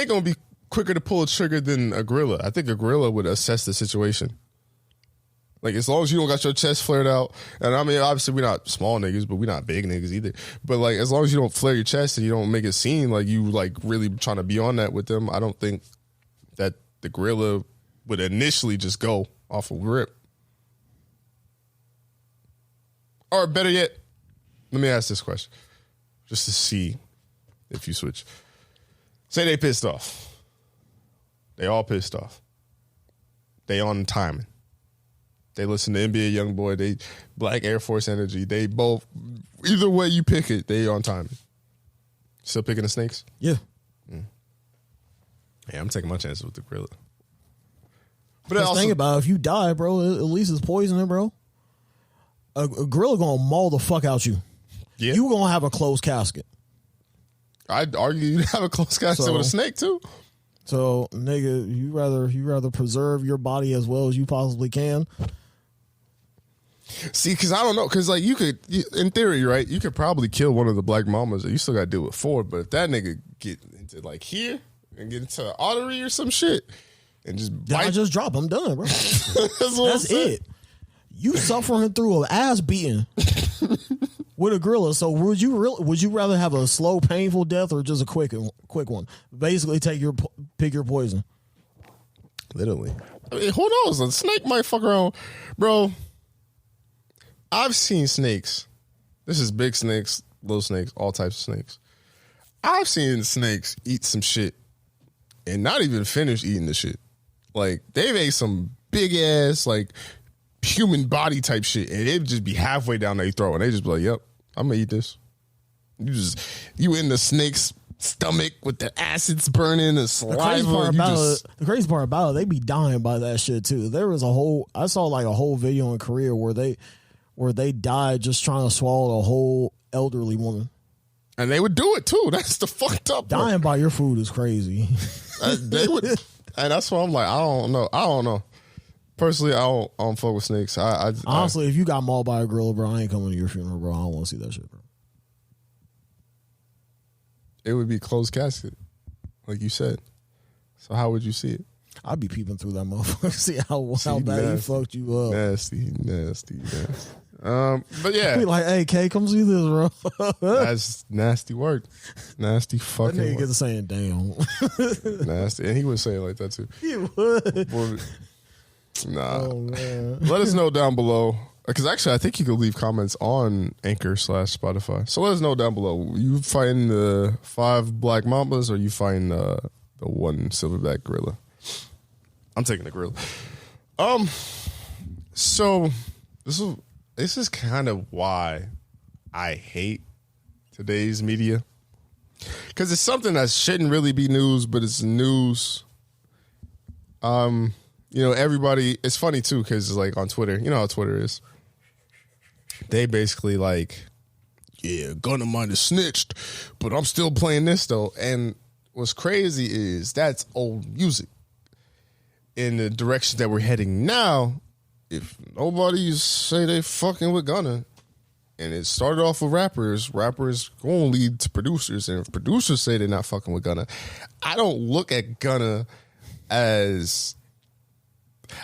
gonna be quicker to pull a trigger than a gorilla. I think a gorilla would assess the situation. Like, as long as you don't got your chest flared out, and I mean, obviously we're not small niggas, but we're not big niggas either. But like, as long as you don't flare your chest and you don't make it seem like you like really trying to be on that with them, I don't think that the gorilla would initially just go off a rip. Or better yet, let me ask this question, just to see if you switch. Say they pissed off. They all pissed off. They on timing. They listen to NBA Youngboy. They Black Air Force Energy. They both, either way you pick it, they on timing. Still picking the snakes? Yeah. Yeah, I'm taking my chances with the gorilla. But Just think about it, if you die, bro, at least it's poisoning, bro. A gorilla gonna maul the fuck out you. Yeah. You gonna have a closed casket. I'd argue you'd have a close casket with a snake too. So, nigga, you rather preserve your body as well as you possibly can. See, because I don't know, because like in theory, right, you could probably kill one of the black mamas, and you still got to deal with 4. But if that nigga get into like here and get into an artery or some shit, and just bite, I just drop. I'm done, bro. That's it. You suffering through an ass beating with a gorilla. So would you rather have a slow, painful death or just a quick one? Basically, pick your poison. Literally. I mean, who knows? A snake might fuck around, bro. I've seen snakes. This is big snakes, little snakes, all types of snakes. I've seen snakes eat some shit and not even finish eating the shit. Like, they've ate some big ass, like, human body type shit, and it'd just be halfway down their throat, and they just be like, yep, I'm gonna eat this. You in the snake's stomach with the acids burning, the saliva. The crazy part about it, they be dying by that shit too. There was I saw like a whole video in Korea where they died just trying to swallow a whole elderly woman. And they would do it too. That's the fucked up part. Dying by your food is crazy. They would, and that's why I'm like, I don't know. Personally, I don't fuck with snakes. Honestly, if you got mauled by a gorilla, bro, I ain't coming to your funeral, bro. I don't want to see that shit, bro. It would be closed casket, like you said. So how would you see it? I'd be peeping through that motherfucker, see how bad he fucked you up. Nasty. But yeah, be like, hey, K, come see this, bro. That's nasty work. Nasty fucking. That nigga work. gets saying, damn. Nasty, and he would say it like that too. He would. Well, nah. Oh, man. Let us know down below. Because actually, I think you could leave comments on Anchor/Spotify. So let us know down below. You fighting the 5 black mambas, or you fighting the 1 silverback gorilla? I'm taking the gorilla. So this is kind of why I hate today's media, because it's something that shouldn't really be news, but it's news. Everybody. It's funny too, because like on Twitter, you know how Twitter is. They basically like, yeah, Gunna might have snitched, but I'm still playing this though. And what's crazy is that's old music. In the direction that we're heading now, if nobody say they fucking with Gunna, and it started off with rappers gonna lead to producers, and if producers say they're not fucking with Gunna, I don't look at Gunna as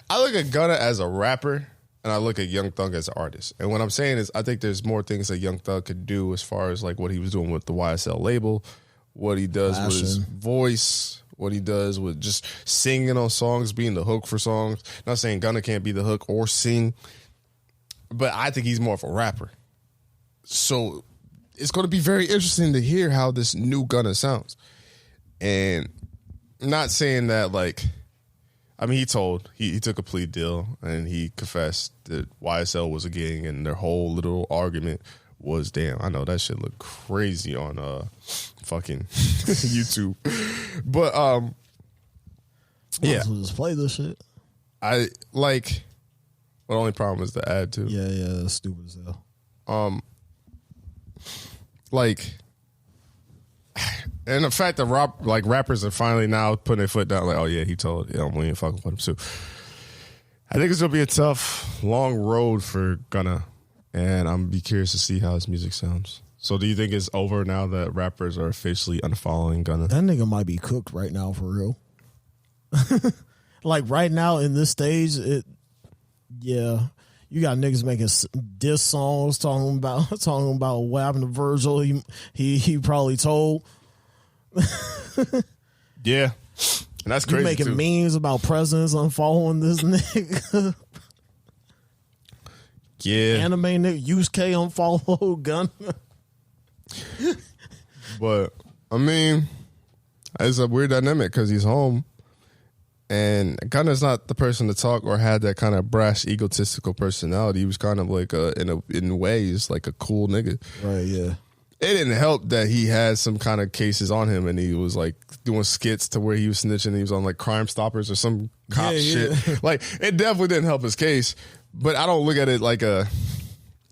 a rapper, and I look at Young Thug as an artist. And what I'm saying is, I think there's more things that Young Thug could do as far as like what he was doing with the YSL label, what he does with his voice, what he does with just singing on songs, being the hook for songs. Not saying Gunna can't be the hook or sing, but I think he's more of a rapper. So it's going to be very interesting to hear how this new Gunna sounds. And I'm not saying that like, I mean, he took a plea deal and he confessed that YSL was a gang, and their whole little argument was, damn, I know that shit looked crazy on fucking YouTube. But yeah, just play this shit. I like. The only problem is the ad too. Yeah, that's stupid as hell. Like, And the fact that rappers are finally now putting their foot down, like, oh yeah, he told, we ain't fucking with him too. I think it's gonna be a tough, long road for Gunna, and I'm gonna be curious to see how his music sounds. So, do you think it's over now that rappers are officially unfollowing Gunna? That nigga might be cooked right now for real. Like right now in this stage, you got niggas making diss songs talking about what happened to Virgil. He probably told. Yeah, and that's crazy. You making memes about presidents unfollowing this nigga. Yeah, anime nigga use K unfollow Gunna. But I mean, it's a weird dynamic because he's home, and Gunna's not the person to talk or had that kind of brash, egotistical personality. He was kind of like in ways like a cool nigga. Right? Yeah. It didn't help that he had some kind of cases on him, and he was like doing skits to where he was snitching. He was on like Crime Stoppers or some cop shit. Like it definitely didn't help his case. But I don't look at it like a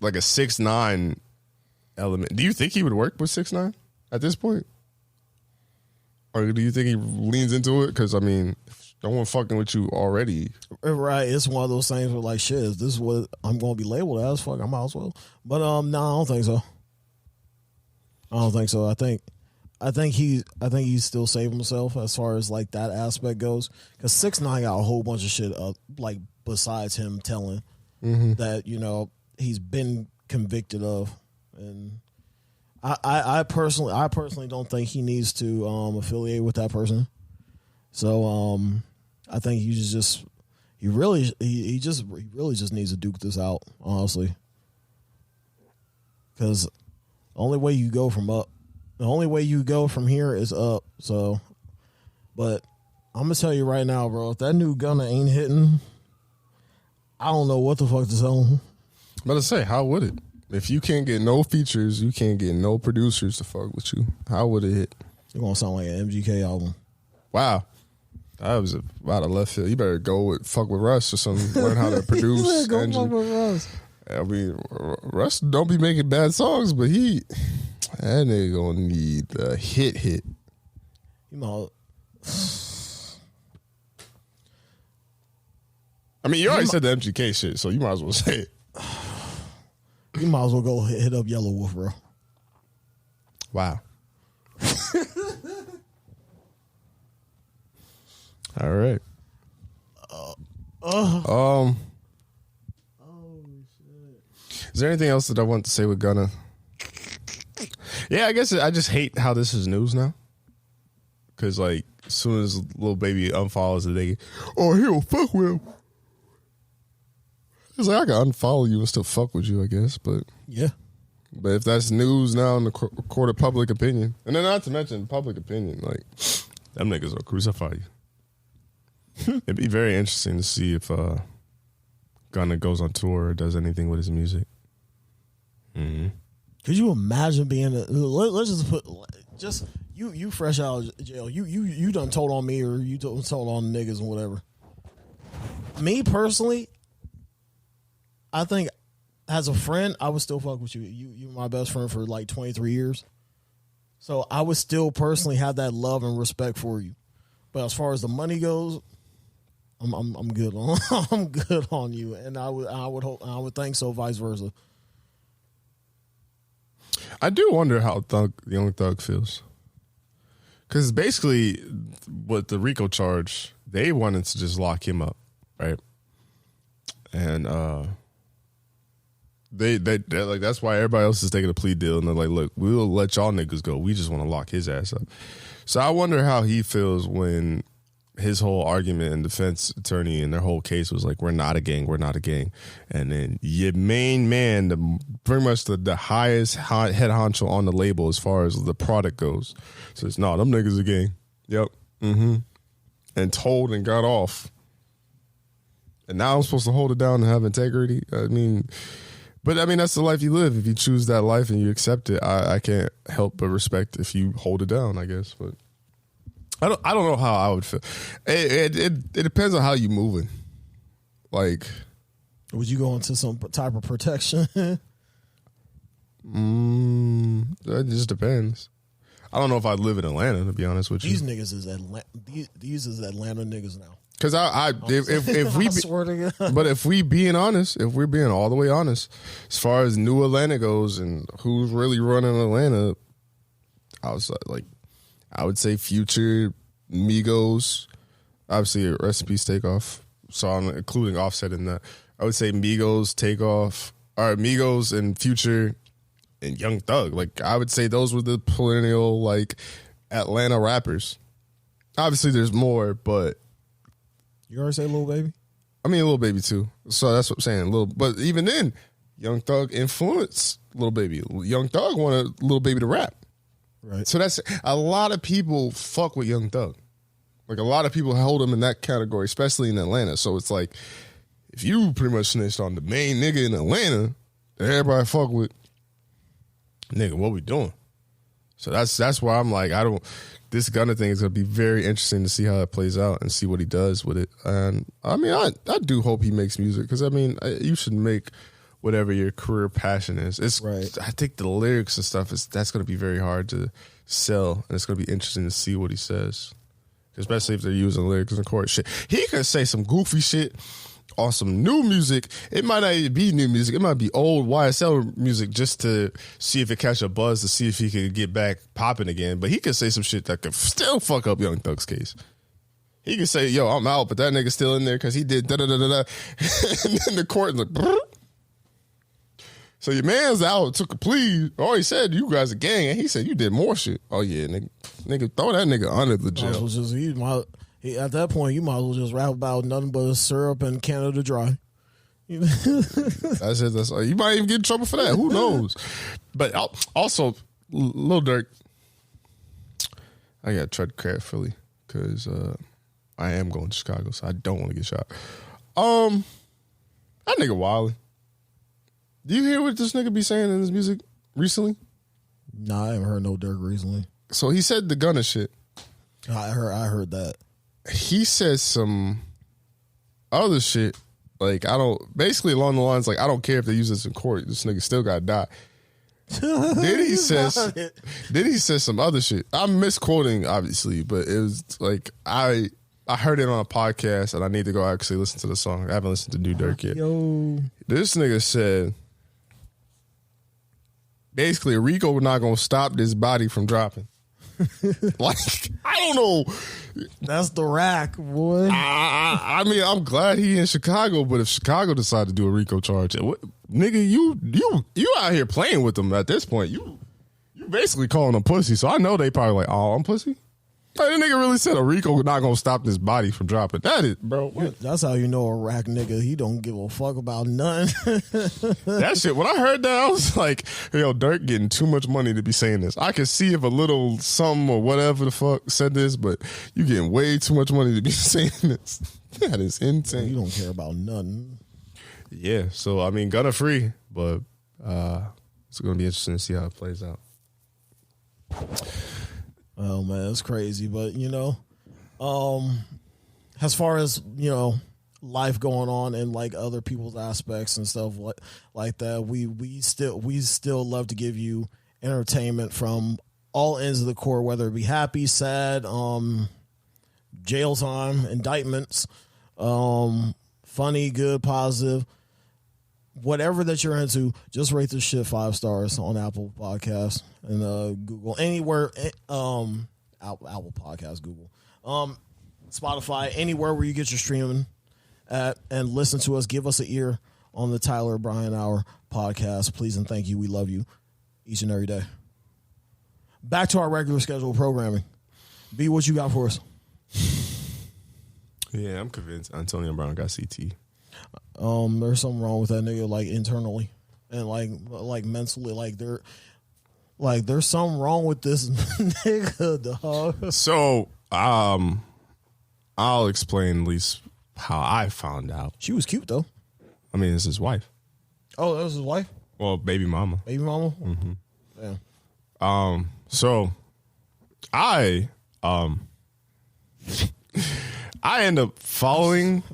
6ix9ine element. Do you think he would work with 6ix9ine at this point, or do you think he leans into it? Because I mean, no one fucking with you already. Right. It's one of those things where like, shit, is this what I'm going to be labeled as? Fuck, I might as well. But no, I don't think so. I think he's still saving himself as far as like that aspect goes. Because 6ix9ine got a whole bunch of shit up, like besides him telling that he's been convicted of, and I personally don't think he needs to affiliate with that person. So I think he really just needs to duke this out, honestly, because. The only way you go from here is up. So, but I'm gonna tell you right now, bro. If that new Gunna ain't hitting, I don't know what the fuck to tell him. I'm about to say, how would it? If you can't get no features, you can't get no producers to fuck with you. How would it hit? It's gonna sound like an MGK album. Wow, that was about a left field. You better fuck with Russ or something. Learn how to produce. Go fuck with Russ. I mean, Russ don't be making bad songs, but that nigga gonna need a hit. I mean, you already said the MGK shit, so you might as well say it. You might as well go hit up Yellow Wolf, bro. Wow. All right. Is there anything else that I want to say with Gunna? Yeah, I guess I just hate how this is news now. Because, like, as soon as little baby unfollows it, they he'll fuck with him. It's like, I can unfollow you and still fuck with you, I guess. But yeah. But if that's news now in the court of public opinion, and then not to mention public opinion, like, them niggas will crucify you. It'd be very interesting to see if Gunna goes on tour or does anything with his music. Mm-hmm. Could you imagine being let's just put you fresh out of jail, you done told on me or you told on niggas and whatever. Me personally, I think as a friend I would still fuck with you. You're my best friend for like 23 years, so I would still personally have that love and respect for you. But as far as the money goes, I'm good on I'm good on you, and I would think so, vice versa. I do wonder how Young Thug feels, because basically, what the RICO charge, they wanted to just lock him up, right? And they like, that's why everybody else is taking a plea deal, and they're like, look, we'll let y'all niggas go. We just want to lock his ass up. So I wonder how he feels when his whole argument and defense attorney and their whole case was like, we're not a gang. And then your main man, pretty much the highest head honcho on the label as far as the product goes, says, no, them niggas a gang. Yep. Mm-hmm. And told and got off. And now I'm supposed to hold it down and have integrity. But that's the life you live. If you choose that life and you accept it, I can't help but respect if you hold it down, I guess. But I don't know how I would feel. It depends on how you moving. Like, would you go into some type of protection? That just depends. I don't know if I'd live in Atlanta, to be honest with you. These niggas is these is Atlanta niggas now. Because if we, swear to God. but if we being honest, if we're being all the way honest, as far as new Atlanta goes and who's really running Atlanta, I would say Future, Migos, obviously Recipe Takeoff. So I'm including Offset in that. I would say Migos, Takeoff, or Migos and Future and Young Thug. Like I would say those were the perennial like Atlanta rappers. Obviously, there's more, but. You already say Lil Baby? I mean, Lil Baby too. So that's what I'm saying. But even then, Young Thug influenced Lil Baby. Young Thug wanted Lil Baby to rap. Right. So that's a lot of people fuck with Young Thug. Like a lot of people hold him in that category, especially in Atlanta. So it's like if you pretty much snitched on the main nigga in Atlanta that everybody fuck with, nigga, what we doing? So that's why I'm like, this Gunna thing is going to be very interesting to see how it plays out and see what he does with it. And I mean, I do hope he makes music because, I mean, you should make whatever your career passion is. It's right. I think the lyrics and stuff, that's going to be very hard to sell, and it's going to be interesting to see what he says, especially if they're using lyrics in court shit. He could say some goofy shit on some new music. It might not even be new music. It might be old YSL music just to see if it catch a buzz, to see if he could get back popping again. But he could say some shit that could still fuck up Young Thug's case. He could say, yo, I'm out, but that nigga's still in there because he did da-da-da-da-da. And then the court is like, brr. So your man's out, took a plea. Oh, he said, you guys a gang. And he said, you did more shit. Oh, yeah, nigga throw that nigga under the jail. At that point, you might as well just rap about nothing but syrup and Canada Dry. That's it. You might even get in trouble for that. Who knows? But also, Lil Durk, I got to tread carefully because I am going to Chicago, so I don't want to get shot. That nigga Wiley. Do you hear what this nigga be saying in his music recently? Nah, I haven't heard no Durk recently. So he said the Gunna shit. I heard that. He says some other shit, like basically along the lines like I don't care if they use this in court, this nigga still gotta die. Then he says some other shit. I'm misquoting obviously, but it was like I heard it on a podcast and I need to go actually listen to the song. I haven't listened to New Durk yet. Yo, this nigga said basically Rico not gonna stop this body from dropping. Like I don't know. That's the rack, boy. I mean, I'm glad he in Chicago, but if Chicago decide to do a RICO charge, nigga, you out here playing with them at this point. You basically calling them pussy. So I know they probably like, oh, I'm pussy. Like, that nigga really said a RICO not gonna stop this body from dropping. That is, bro. What? That's how you know a rack nigga. He don't give a fuck about nothing. That shit. When I heard that, I was like, yo, Durk getting too much money to be saying this. I could see if a little something or whatever the fuck said this, but you getting way too much money to be saying this. That is insane. You don't care about nothing. Yeah. So I mean, Gunna free, but it's gonna be interesting to see how it plays out. Oh man, it's crazy, but as far as life going on and like other people's aspects and stuff like that, we still love to give you entertainment from all ends of the court, whether it be happy, sad, jail time, indictments, funny, good, positive. Whatever that you're into, just rate this shit 5 stars on Apple Podcasts and Google, anywhere, Apple Podcasts, Google, Spotify, anywhere where you get your streaming at, and listen to us. Give us an ear on the Tyler Brian Hour podcast, please and thank you. We love you each and every day. Back to our regular scheduled programming. B, what you got for us? Yeah, I'm convinced Antonio Brown got CT. There's something wrong with that nigga, like internally and like mentally, there's something wrong with this nigga, dog. So, I'll explain at least how I found out. She was cute though. I mean, it's his wife. Oh, that was his wife? Well, baby mama. Baby mama? Mm-hmm. Yeah. So I end up following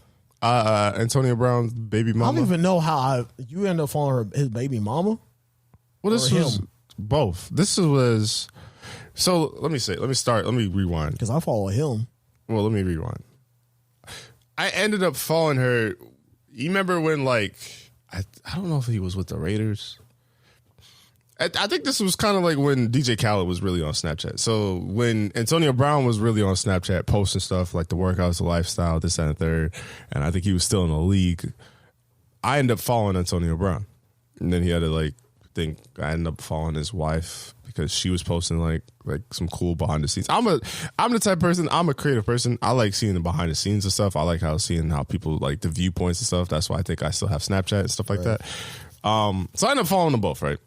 Antonio Brown's baby mama. I don't even know how you end up following his baby mama. Well, this was both. This was So let me rewind. Because I follow him. Well, let me rewind. I ended up following her. You remember when, like, I don't know if he was with the Raiders. I think this was kind of like when DJ Khaled was really on Snapchat. So when Antonio Brown was really on Snapchat posting stuff like the workouts, the lifestyle, this and the third, and I think he was still in the league, I ended up following Antonio Brown. And then he had to, I ended up following his wife because she was posting like some cool behind the scenes. I'm the type of person, I'm a creative person. I like seeing the behind the scenes and stuff. I like seeing how people like the viewpoints and stuff. That's why I think I still have Snapchat and stuff like that. So I ended up following them both, right?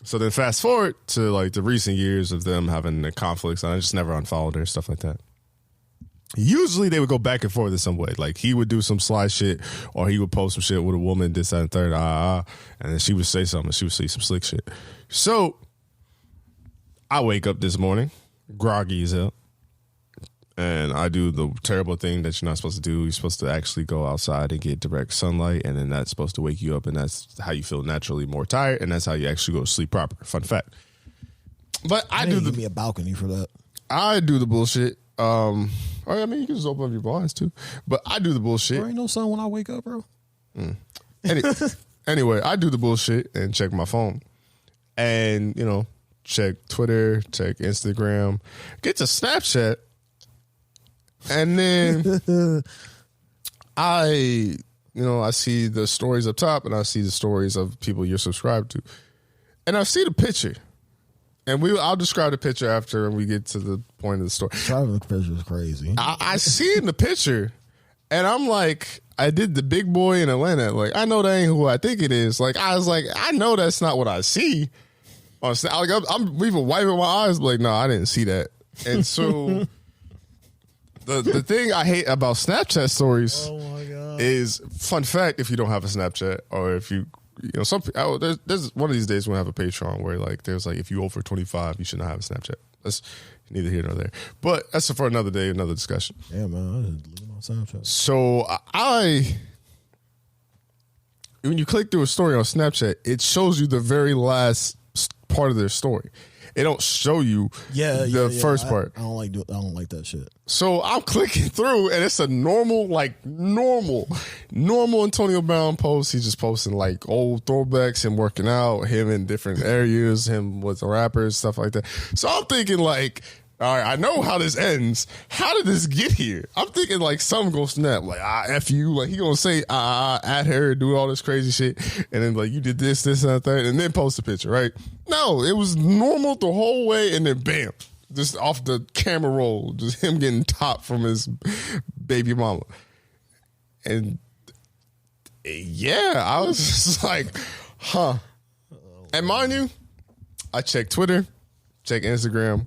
So then fast forward to like the recent years of them having the conflicts, and I just never unfollowed her, stuff like that. Usually they would go back and forth in some way. Like he would do some sly shit or he would post some shit with a woman, this, that, and third, and then she would say something, she would say some slick shit. So I wake up this morning, groggy as hell, and I do the terrible thing that you're not supposed to do. You're supposed to actually go outside and get direct sunlight, and then that's supposed to wake you up, and that's how you feel naturally more tired, and that's how you actually go to sleep proper. Fun fact. But give me a balcony for that. I do the bullshit. I mean, you can just open up your blinds too, but I do the bullshit. There ain't no sun when I wake up, bro. Anyway, I do the bullshit and check my phone, and check Twitter, check Instagram, get to Snapchat. And then I see the stories up top, and I see the stories of people you're subscribed to, and I see the picture, and I'll describe the picture after we get to the point of the story. Describing the picture is crazy. I see in the picture, and I'm like, I did the big boy in Atlanta. Like, I know that ain't who I think it is. Like, I was like, I know that's not what I see. Like, I'm even wiping my eyes. Like, no, I didn't see that, and so. The thing I hate about Snapchat stories is, fun fact, if you don't have a Snapchat, or if there's one of these days we'll have a Patreon where there's if you over 25, you should not have a Snapchat. That's neither here nor there. But that's for another day, another discussion. Yeah, man, I didn't delete my Snapchat. So when you click through a story on Snapchat, it shows you the very last part of their story. It don't show you the first part. I don't like that shit. So I'm clicking through, and it's a normal Antonio Brown post. He's just posting old throwbacks, him working out, him in different areas, him with the rappers, stuff like that. So I'm thinking all right, I know how this ends. How did this get here? I'm thinking something gonna snap, F you. He gonna say at her, do all this crazy shit, and then you did this, and that, and then post a picture, right? No, it was normal the whole way, and then bam, just off the camera roll, just him getting top from his baby mama. And yeah, I was just like, huh. And mind you, I checked Twitter, check Instagram.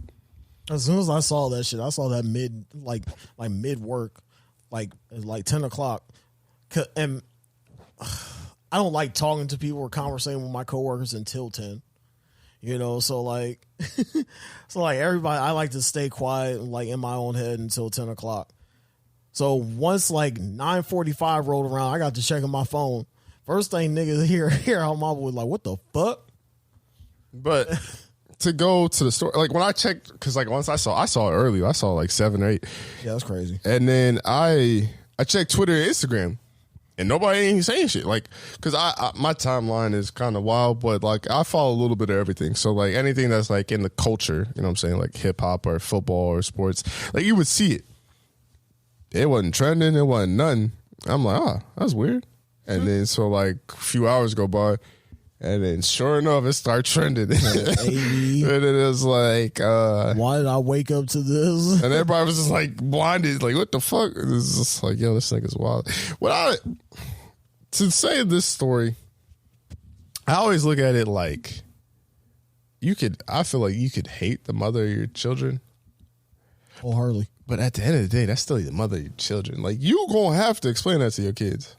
As soon as I saw that shit, I saw that mid work, like 10 o'clock. And I don't like talking to people or conversating with my coworkers until 10. So everybody, I like to stay quiet, in my own head until 10 o'clock. So once 9:45 rolled around, I got to checking my phone. First thing niggas hear how my boy what the fuck? But to go to the store, when I checked, because once I saw it early, I saw 7 or 8. Yeah, that's crazy. And then I checked Twitter and Instagram, and nobody ain't saying shit. Because my timeline is kind of wild, but I follow a little bit of everything. So anything that's in the culture, you know what I'm saying, hip hop or football or sports, you would see it. It wasn't trending. It wasn't nothing. I'm like, that's weird. And then so a few hours go by, and then sure enough, it started trending. And it was why did I wake up to this? And everybody was just blinded, what the fuck? It was just yo, this nigga's wild. To say this story, I always look at it I feel like you could hate the mother of your children. Wholeheartedly. But at the end of the day, that's still the mother of your children. You gonna have to explain that to your kids.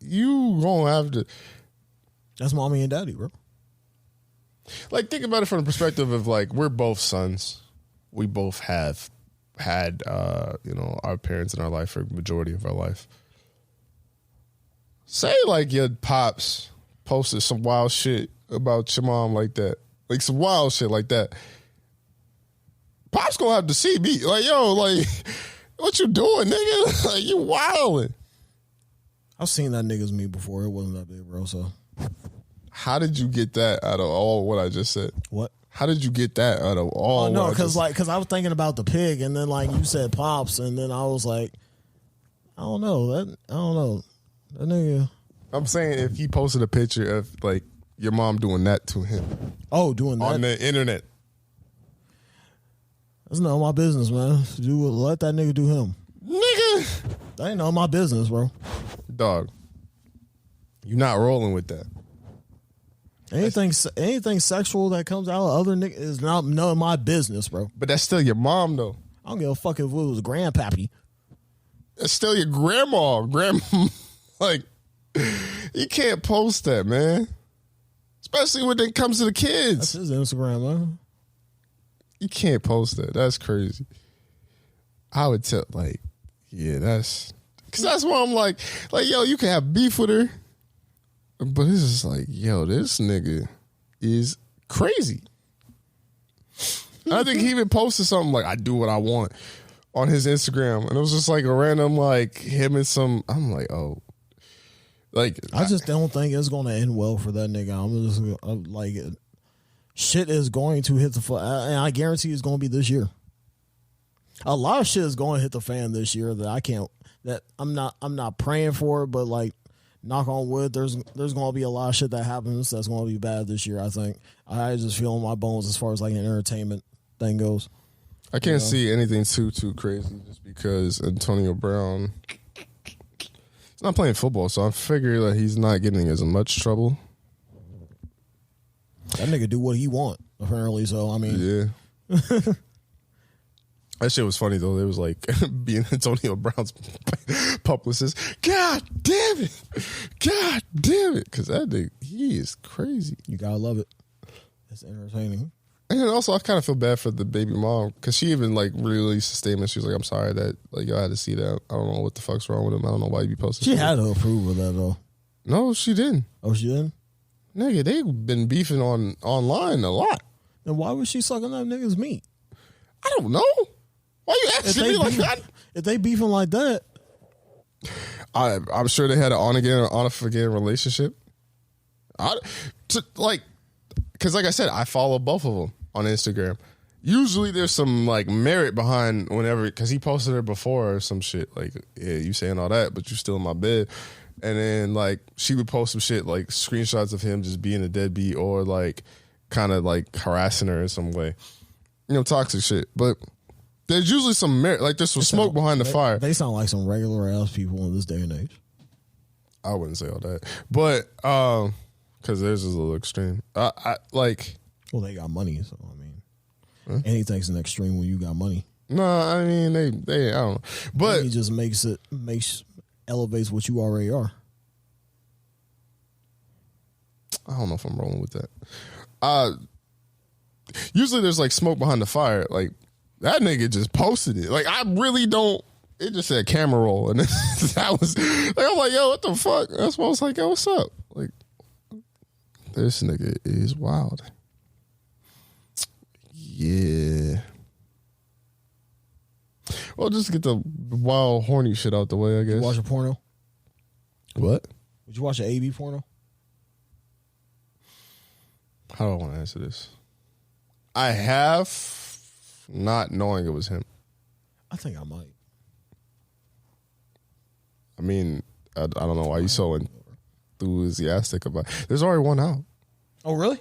You gonna have to. That's mommy and daddy, bro. Think about it from the perspective of we're both sons. We both have had our parents in our life for the majority of our life. Say your pops posted some wild shit about your mom like that. Like some wild shit like that. Pop's gonna have to see me. Like, yo, like, what you doing, nigga? Like, you wildin'. I've seen that nigga's meat before. It wasn't that big, bro. So, how did you get that out of all what I just said? What? How did you get that out of all? Oh no, because I was thinking about the pig, and then like you said Pops, and then I was like, I don't know that nigga. I'm saying if he posted a picture of like your mom doing that to him. Oh, doing that on the internet. That's none of my business, man. Let that nigga do him. Nigga. That ain't none of my business, bro. Dog. You're not rolling with that. Anything sexual that comes out of other niggas is not none of my business, bro. But that's still your mom, though. I don't give a fuck if it was grandpappy. That's still your grandma. Like, you can't post that, man. Especially when it comes to the kids. That's his Instagram, man. You can't post that. That's crazy. I would tell, like, yeah, that's... Because that's why I'm like, yo, you can have beef with her. But it's just like, yo, this nigga is crazy. I think he even posted something like, I do what I want on his Instagram. And it was just like a random, like, him and some, I'm like, oh. Like, I just don't think it's going to end well for that nigga. I'm like, shit is going to hit the fan. And I guarantee it's going to be this year. A lot of shit is going to hit the fan this year that I'm not praying for it, but like, knock on wood, there's going to be a lot of shit that happens that's going to be bad this year, I think. I just feel in my bones as far as like an entertainment thing goes. I can't see anything too crazy just because Antonio Brown he's not playing football, so I figure that he's not getting as much trouble. That nigga do what he want, apparently, so I mean. Yeah. That shit was funny, though. It was like being Antonio Brown's publicist. God damn it. God damn it. Because that nigga, he is crazy. You gotta love it. It's entertaining. And then also, I kind of feel bad for the baby mom because she even like released a statement. She was like, I'm sorry that like y'all had to see that. I don't know what the fuck's wrong with him. I don't know why you be posting. She had to approve of that, though. No, she didn't. Oh, she didn't? Nigga, they've been beefing online a lot. Then why was she sucking that nigga's meat? I don't know. Why you asking me like that? If they beefing like that, I'm sure they had an on again or off again relationship. Because like I said, I follow both of them on Instagram. Usually there's some like merit behind whenever, because he posted her before or some shit like, yeah, you saying all that, but you still in my bed. And then like she would post some shit like screenshots of him just being a deadbeat or like kind of like harassing her in some way, toxic shit. But there's usually some merit, like there's some smoke behind the fire. They sound like some regular ass people in this day and age. I wouldn't say all that, but because theirs is a little extreme. I like. Well, they got money, so I mean, anything's an extreme when you got money. No, I mean they I don't know, but it just elevates what you already are. I don't know if I'm rolling with that. Usually there's like smoke behind the fire, like. That nigga just posted it. Like, I really don't. It just said camera roll. And that was, like, I'm like, yo, what the fuck? That's why I was like, yo, what's up? Like, this nigga is wild. Yeah. Well, just get the wild, horny shit out the way, I guess. You watch a porno? What? Would you watch an AB porno? How do I want to answer this? I have. Not knowing it was him. I think I might. I mean, I don't know why you so enthusiastic about it. There's already one out. Oh, really?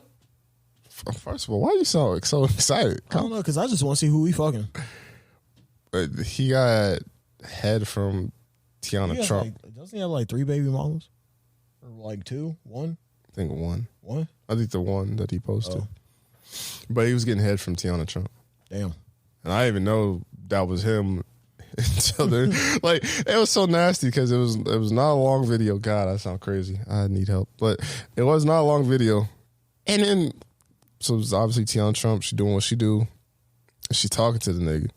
First of all, why are you so excited? I don't know, because I just want to see who we fucking. He got head from Tiana Trump. Doesn't he have like 3 baby mamas? Or like 2? 1? I think 1. What? I think the one that he posted. Oh. But he was getting head from Tiana Trump. Damn. And I didn't even know that was him until then. Like, it was so nasty because it was not a long video. God, I sound crazy. I need help. But it was not a long video. And then, so it was obviously Tiana Trump. She doing what she do. She talking to the nigga.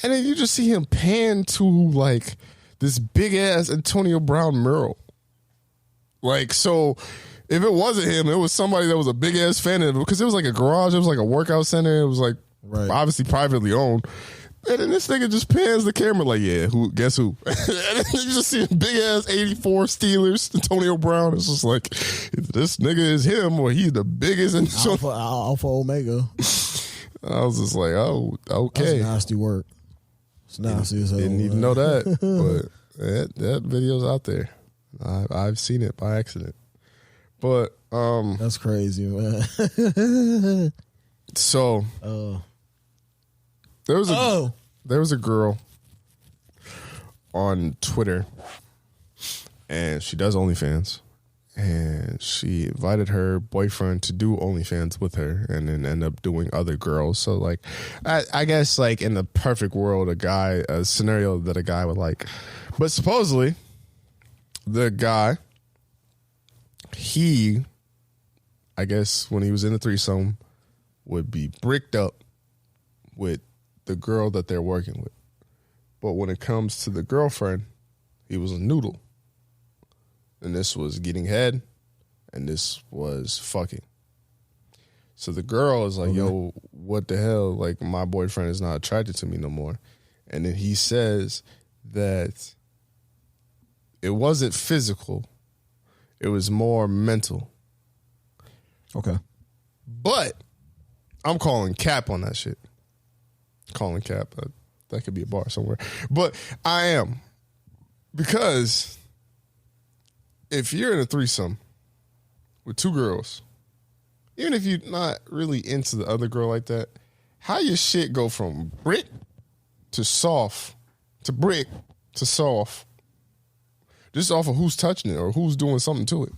And then you just see him pan to, like, this big-ass Antonio Brown mural. Like, so if it wasn't him, it was somebody that was a big ass fan of it because it was like a garage. It was like a workout center. It was like obviously privately owned. And then this nigga just pans the camera like, yeah, who? Guess who? And then you just see a big ass 84 Steelers, Antonio Brown. It's just like, this nigga is him or he's the biggest. Alpha Omega. I was just like, oh, okay. That's nasty work. It's nasty as hell. Didn't even know that. But that video's out there. I've seen it by accident. But that's crazy, man. So there was a girl on Twitter, and she does OnlyFans, and she invited her boyfriend to do OnlyFans with her, and then end up doing other girls. So like, I guess like in the perfect world, a scenario that a guy would like, but supposedly the guy, I guess when he was in the threesome, would be bricked up with the girl that they're working with. But when it comes to the girlfriend, he was a noodle. And this was getting head, and this was fucking. So the girl is like, yo, what the hell? Like, my boyfriend is not attracted to me no more. And then he says that it wasn't physical. It was more mental. Okay. But I'm calling cap on that shit. Calling cap. That could be a bar somewhere. But I am. Because if you're in a threesome with two girls, even if you're not really into the other girl like that, how your shit go from brick to soft to brick to soft just off of who's touching it or who's doing something to it?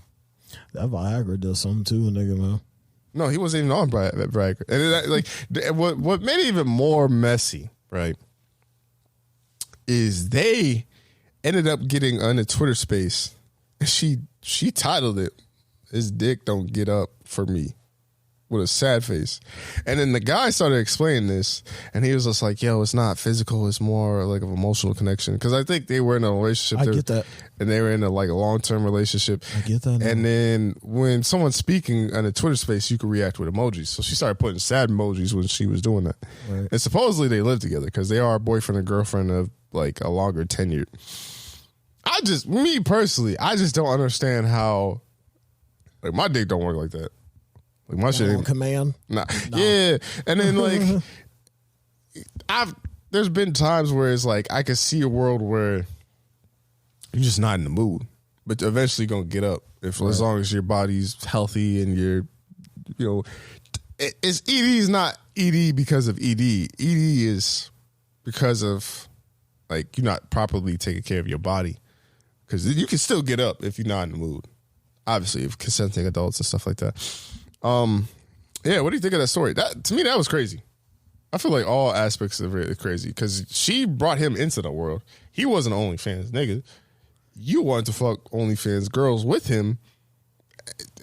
That Viagra does something too, nigga, man. No, he wasn't even on Viagra. And what made it even more messy, right, is they ended up getting on a Twitter space, and she titled it, "His dick don't get up for me," with a sad face. And then the guy started explaining this, and he was just like, yo, it's not physical, it's more like an emotional connection. Because I think they were in a relationship. I get that. And they were in a long-term relationship. I get that. And then when someone's speaking on a Twitter space, you can react with emojis. So she started putting sad emojis when she was doing that. Right. And supposedly they live together because they are boyfriend and girlfriend of like a longer tenure. Me personally, I just don't understand how, like, my dick don't work like that. Like, my shit on command. Nah. Yeah. And then like there's been times where it's like I could see a world where you're just not in the mood, but eventually gonna get up as long as your body's healthy and it's ED is not ED because of ED. ED is because of like you're not properly taking care of your body, because you can still get up if you're not in the mood. Obviously, if consenting adults and stuff like that. Yeah, what do you think of that story? That to me, that was crazy. I feel like all aspects of it are crazy because she brought him into the world. He wasn't OnlyFans nigga. You wanted to fuck OnlyFans girls with him,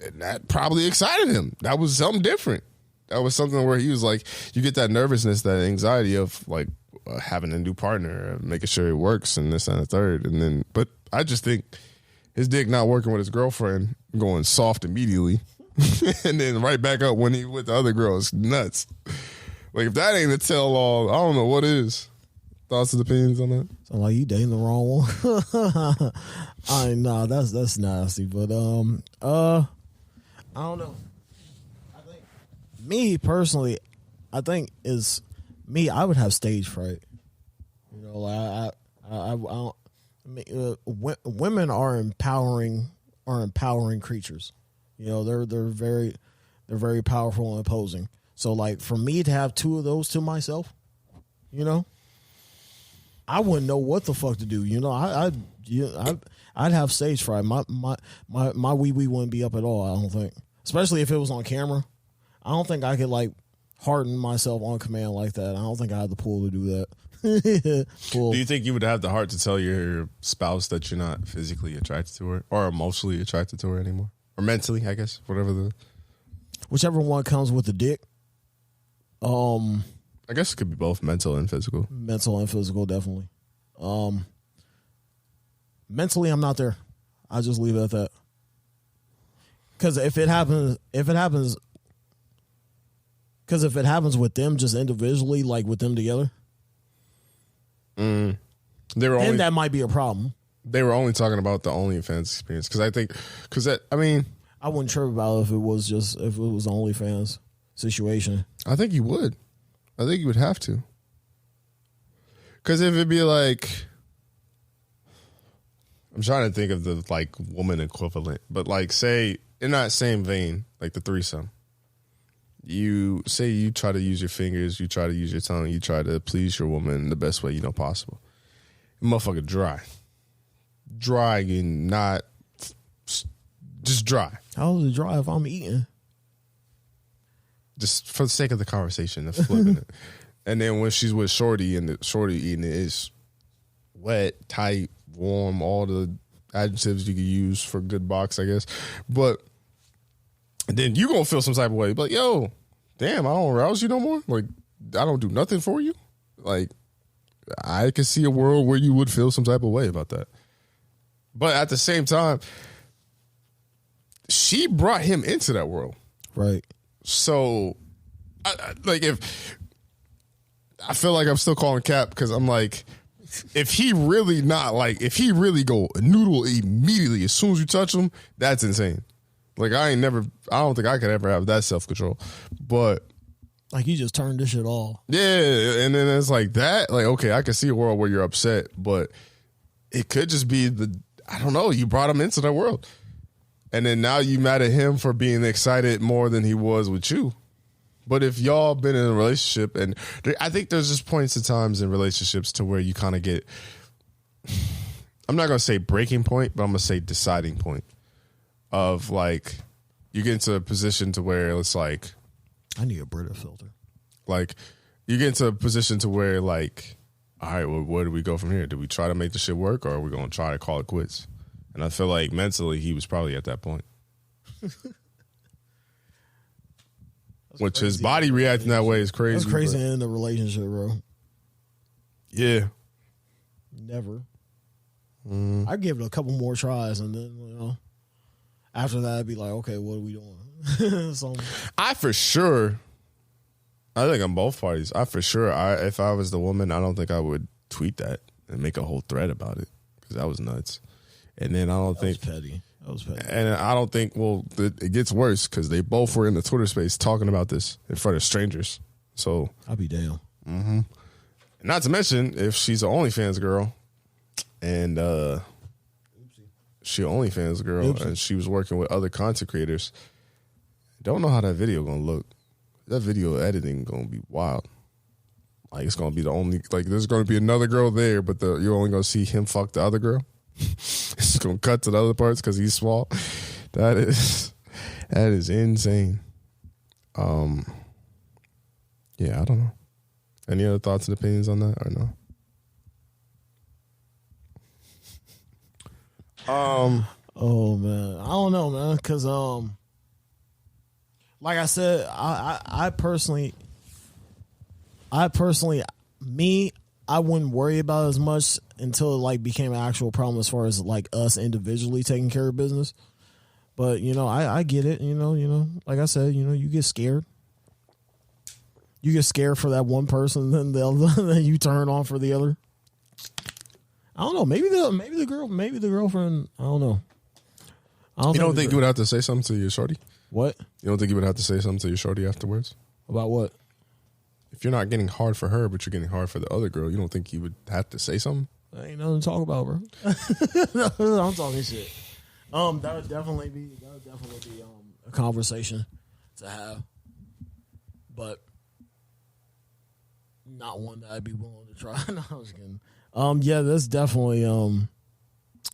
and that probably excited him. That was something different. That was something where he was like, you get that nervousness, that anxiety of like having a new partner, making sure it works, and this and the third. And then, but I just think his dick not working with his girlfriend, going soft immediately. And then right back up when he with the other girl is nuts. Like, if that ain't a tell all, I don't know what is. Thoughts and opinions on that? Sound like you dating the wrong one. Nah, that's nasty. But I don't know. I think me personally, I would have stage fright. You know, like I don't. Women are empowering creatures. You know, they're very powerful and imposing. So like for me to have two of those to myself, you know, I wouldn't know what the fuck to do. You know, I'd have stage fright. My wee wouldn't be up at all. I don't think, especially if it was on camera. I don't think I could like harden myself on command like that. I don't think I have the pull to do that. Do you think you would have the heart to tell your spouse that you're not physically attracted to her or emotionally attracted to her anymore? Or mentally, I guess, whichever one comes with the dick. I guess it could be both mental and physical. Mental and physical, definitely. Mentally, I'm not there. I just leave it at that. Because if it happens with them just individually, like with them together, then that might be a problem. They were only talking about the OnlyFans experience because I wouldn't trip about it if it was OnlyFans situation. I think you would. I think you would have to. Because if it'd be like, I'm trying to think of the like woman equivalent, but like say in that same vein, like the threesome. You say you try to use your fingers, you try to use your tongue, you try to please your woman the best way you know possible. Motherfucker dry and not just dry. How is it dry if I'm eating? Just for the sake of the conversation, of flipping it. And then when she's with Shorty and the Shorty eating it is wet, tight, warm, all the adjectives you could use for good box, I guess. But then you gonna feel some type of way. Like, yo, damn, I don't arouse you no more. Like, I don't do nothing for you. Like, I can see a world where you would feel some type of way about that. But at the same time, she brought him into that world. Right. So, I feel like I'm still calling cap because I'm like, if he really go noodle immediately as soon as you touch him, that's insane. Like, I don't think I could ever have that self-control. But like, you just turned this shit off. Yeah, and then it's like that. Like, okay, I can see a world where you're upset, but it could just be I don't know, you brought him into that world. And then now you mad at him for being excited more than he was with you. But if y'all been in a relationship, and I think there's just points in times in relationships to where you kind of get, I'm not going to say breaking point, but I'm going to say deciding point of like, you get into a position to where it's like, I need a Brita filter. Like, you get into a position to where like, all right, well, where do we go from here? Do we try to make the shit work or are we going to try to call it quits? And I feel like mentally he was probably at that point. Which his body reacting that way is crazy. That's crazy in the relationship, bro. Yeah. Never. I'd give it a couple more tries and then, after that I'd be like, okay, what are we doing? So, I think on both parties, if I was the woman, I don't think I would tweet that and make a whole thread about it because that was nuts. And then I don't think petty. That was petty. And I don't think, it gets worse because they both were in the Twitter space talking about this in front of strangers. So I'll be damn. Mm-hmm. Not to mention, if she's an OnlyFans girl and she OnlyFans girl and she was working with other content creators, don't know how that video gonna look. That video editing gonna be wild. Like, it's gonna be the only, like, there's gonna be another girl there, but you're only gonna see him fuck the other girl. It's gonna cut to the other parts because he's small. That is insane. Yeah, I don't know. Any other thoughts and opinions on that or no? Oh man, I don't know, man, because like I said, I personally, I wouldn't worry about it as much until it like became an actual problem as far as like us individually taking care of business. But I get it. Like I said, you get scared. You get scared for that one person, then then you turn on for the other. I don't know. Maybe the girlfriend. I don't know. You don't think you would have to say something to your shorty? What? You don't think you would have to say something to your shorty afterwards? About what? If you're not getting hard for her, but you're getting hard for the other girl, you don't think you would have to say something? That ain't nothing to talk about, bro. I'm talking shit. That would definitely be a conversation to have, but not one that I'd be willing to try. No, I was kidding. Yeah, that's definitely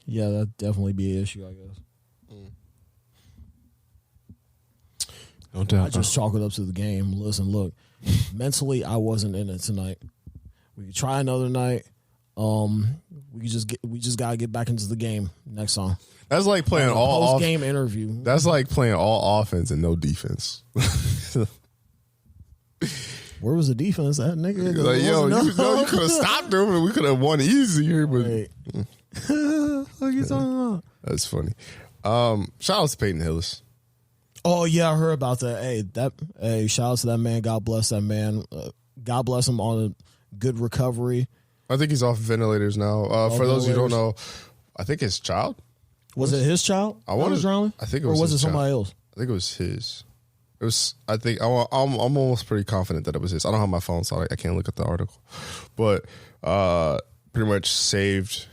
that'd definitely be an issue, I guess. No doubt. I just chalk it up to the game. Listen, look, mentally, I wasn't in it tonight. We could try another night. We just gotta get back into the game next song. That's like playing all post game interview. That's like playing all offense and no defense. Where was the defense? That nigga. Like, you could have stopped them and we could have won easier. But Wait. What are you talking about? That's funny. Shout out to Peyton Hillis. Oh yeah, I heard about that. Hey, shout out to that man. God bless that man. God bless him on a good recovery. I think he's off ventilators now. For those who don't know, I think his child. Was it his child? I was drowning. I think it was. Or was it somebody else? I think it was his. It was. I think I'm almost pretty confident that it was his. I don't have my phone, so I can't look at the article. But pretty much saved.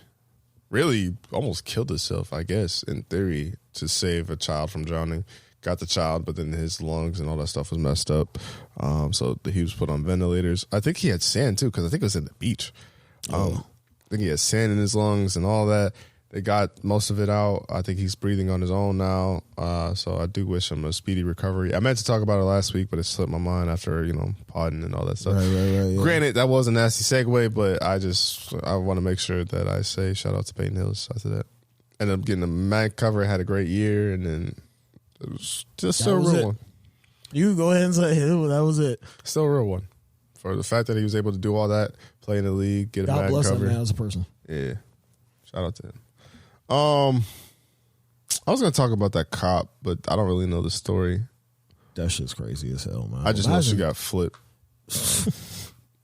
Really, almost killed himself. I guess in theory to save a child from drowning. Got the child, but then his lungs and all that stuff was messed up. So he was put on ventilators. I think he had sand too, because I think it was at the beach. I think he had sand in his lungs and all that. They got most of it out. I think he's breathing on his own now. So I do wish him a speedy recovery. I meant to talk about it last week, but it slipped my mind after, podding and all that stuff. Right, yeah. Granted, that was a nasty segue, but I want to make sure that I say shout out to Peyton Hillis after that. Ended up getting a mag cover, had a great year, and then it was just still a real one. You go ahead and say that was it. Still a real one. For the fact that he was able to do all that, play in the league, get a mag cover. God bless him, man, as a person. Yeah. Shout out to him. I was going to talk about that cop, but I don't really know the story. That shit's crazy as hell, man. I just know she got flipped.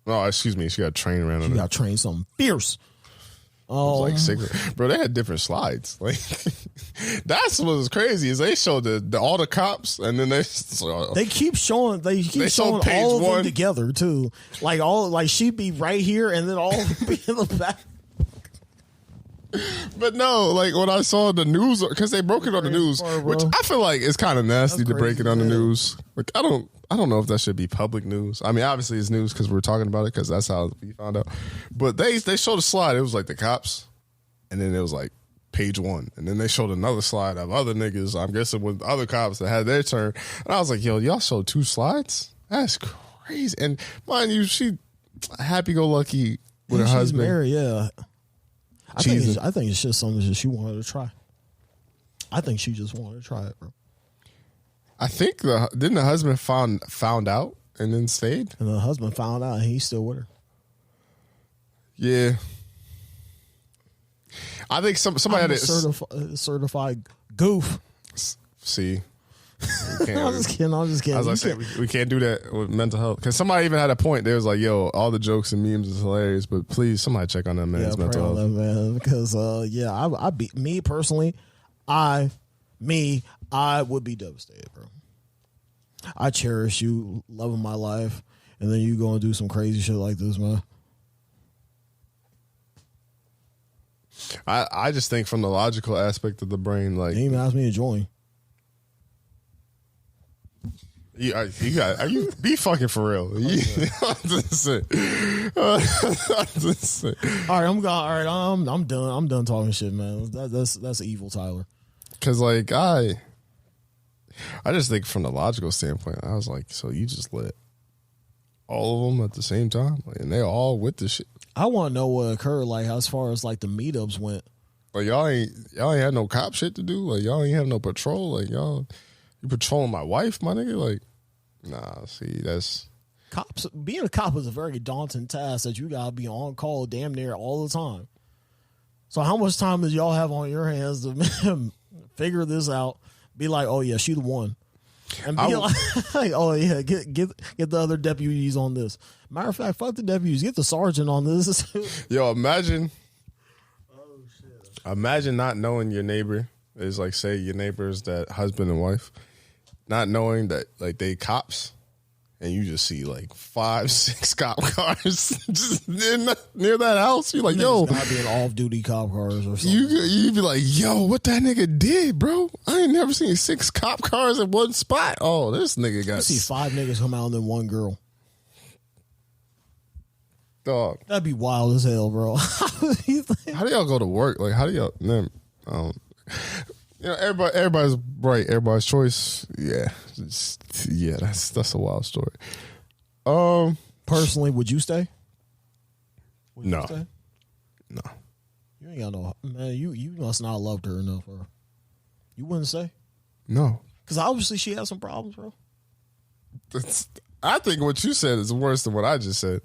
No, excuse me. She got trained around. She got trained something fierce. Oh, like bro, they had different slides. Like that's what was crazy is they showed all the cops, and then they keep showing all of them together too. Like she'd be right here, and then all of them be in the back. But no, like when I saw the news, because they broke it on the news, which I feel like is kind of nasty to break it on the news. Like I don't know if that should be public news. I mean, obviously it's news because we're talking about it because that's how we found out. But they showed a slide. It was like the cops, and then it was like page 1, and then they showed another slide of other niggas. I'm guessing with other cops that had their turn, and I was like, yo, y'all showed 2 slides? That's crazy. And mind you, she happy go lucky with her husband. Married, yeah. I think it's just something that she wanted to try. I think she just wanted to try it, bro. I think didn't the husband found out and then stayed? And the husband found out and he's still with her. Yeah. I think somebody had a certified goof. See. I'm just kidding. As I said, we can't do that with mental health. Because somebody even had a point. They was like, yo, all the jokes and memes is hilarious, but please, somebody check on that man's mental health. That man, because, I be me personally, I would be devastated, bro. I cherish you, loving my life, and then you go and do some crazy shit like this, man. I just think from the logical aspect of the brain, like. He even asked me to join. You be fucking for real. I'm just saying. All right, I'm done. I'm done talking shit, man. That's evil, Tyler. Because like I just think from the logical standpoint, I was like, so you just let all of them at the same time, like, and they all with the shit. I want to know what occurred, like as far as like the meetups went. Like y'all ain't had no cop shit to do. Like y'all ain't have no patrol. Like you patrolling my wife, my nigga. Like. Nah, see, that's cops. Being a cop is a very daunting task that you gotta be on call damn near all the time. So how much time does y'all have on your hands to figure this out? Be like, oh yeah, she the one, and be like, oh yeah, get the other deputies on this. Matter of fact, fuck the deputies, get the sergeant on this. Yo, imagine. Oh shit! Imagine not knowing your neighbor is like, say your neighbors that husband and wife. Not knowing that, like, they cops, and you just see, like, 5, 6 cop cars just near that house. You're like, yo. It's gotta be an off-duty cop cars or something. You be like, yo, what that nigga did, bro? I ain't never seen 6 cop cars in one spot. Oh, this nigga got... You see 5 niggas come out and then 1 girl. Dog. That'd be wild as hell, bro. How do y'all go to work? Like, how do y'all... everybody's right. Everybody's choice. Yeah, that's a wild story. Personally, would you stay? No. You ain't got no man. You must not have loved her enough, or you wouldn't stay. No, because obviously she has some problems, bro. I think what you said is worse than what I just said.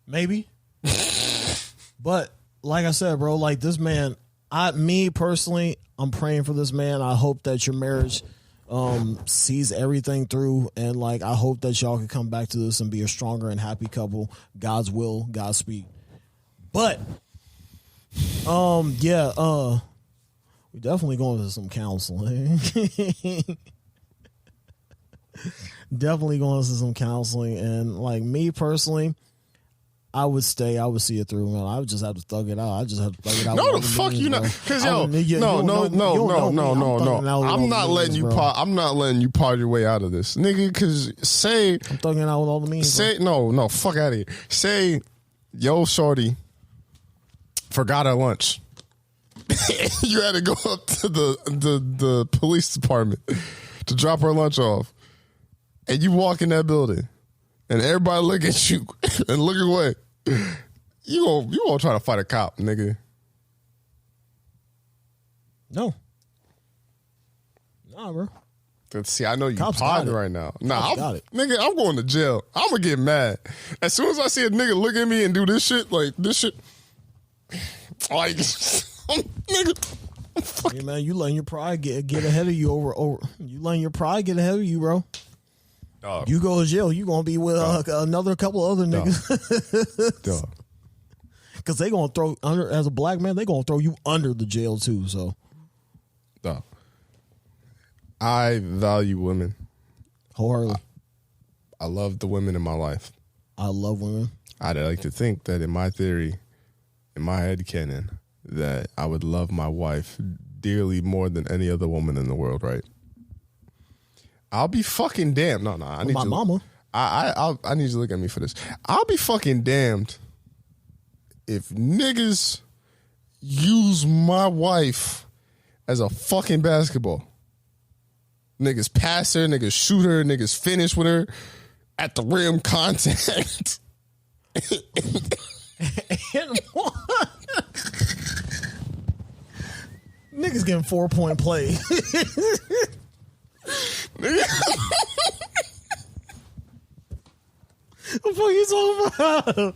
Maybe, but. Like I said, bro, like this man, me personally, I'm praying for this man. I hope that your marriage sees everything through, and like I hope that y'all can come back to this and be a stronger and happy couple. God's will, Godspeed. But we definitely going to some counseling. Definitely going to some counseling, and like me personally, I would stay. I would see it through, man. I would just have to thug it out. I just have to thug it out. No, the fuck you not, because yo, no. I'm not letting you part. I'm not letting you part your way out of this, nigga. Because say I'm thugging out with all the means. Say no, fuck out of here. Say yo, shorty forgot her lunch. You had to go up to the police department to drop her lunch off, and you walk in that building, and everybody look at you and look away. You gonna try to fight a cop, nigga? No, nah, bro. See, I know you Cops podding right now. Nah, nigga, I'm going to jail. I'm gonna get mad as soon as I see a nigga look at me and do this shit. Like, nigga. Hey man, you letting your pride get ahead of you over. You letting your pride get ahead of you, bro. Dog. You go to jail, you gonna be with another couple other niggas. Dog. Because they gonna throw under, as a black man, they gonna throw you under the jail too. So, dog. I value women wholeheartedly. I love the women in my life. I love women. I'd like to think that in my theory, in my head canon, that I would love my wife dearly more than any other woman in the world, right? I'll be fucking damned. No, I need my mama. I need you to look at me for this. I'll be fucking damned if niggas use my wife as a fucking basketball. Niggas pass her, niggas shoot her, niggas finish with her at the rim contact. Niggas getting 4-point play. What the fuck you talking about?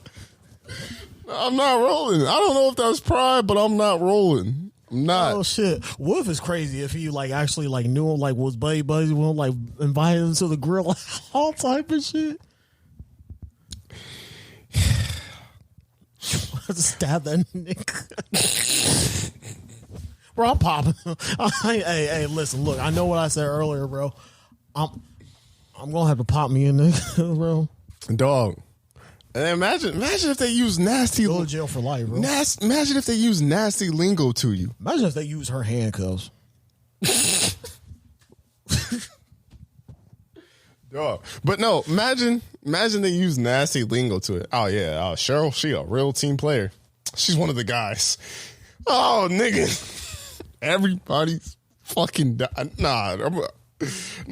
I'm not rolling. I don't know if that's pride, but I'm not rolling. I'm not. Oh shit! What if it's crazy if he like actually like knew him, like was buddy with him, like invited him to the grill, like, all type of shit. Just stab that nigga. Bro, I'm popping. Hey, listen, look, I know what I said earlier, bro. I'm gonna have to pop me in there, bro. Dog. And imagine if they use nasty. Go to jail for life, bro. Imagine if they use nasty lingo to you. Imagine if they use her handcuffs. Dog. But no, imagine they use nasty lingo to it. Oh yeah, Cheryl, she a real team player. She's one of the guys. Oh nigga, everybody's fucking nah.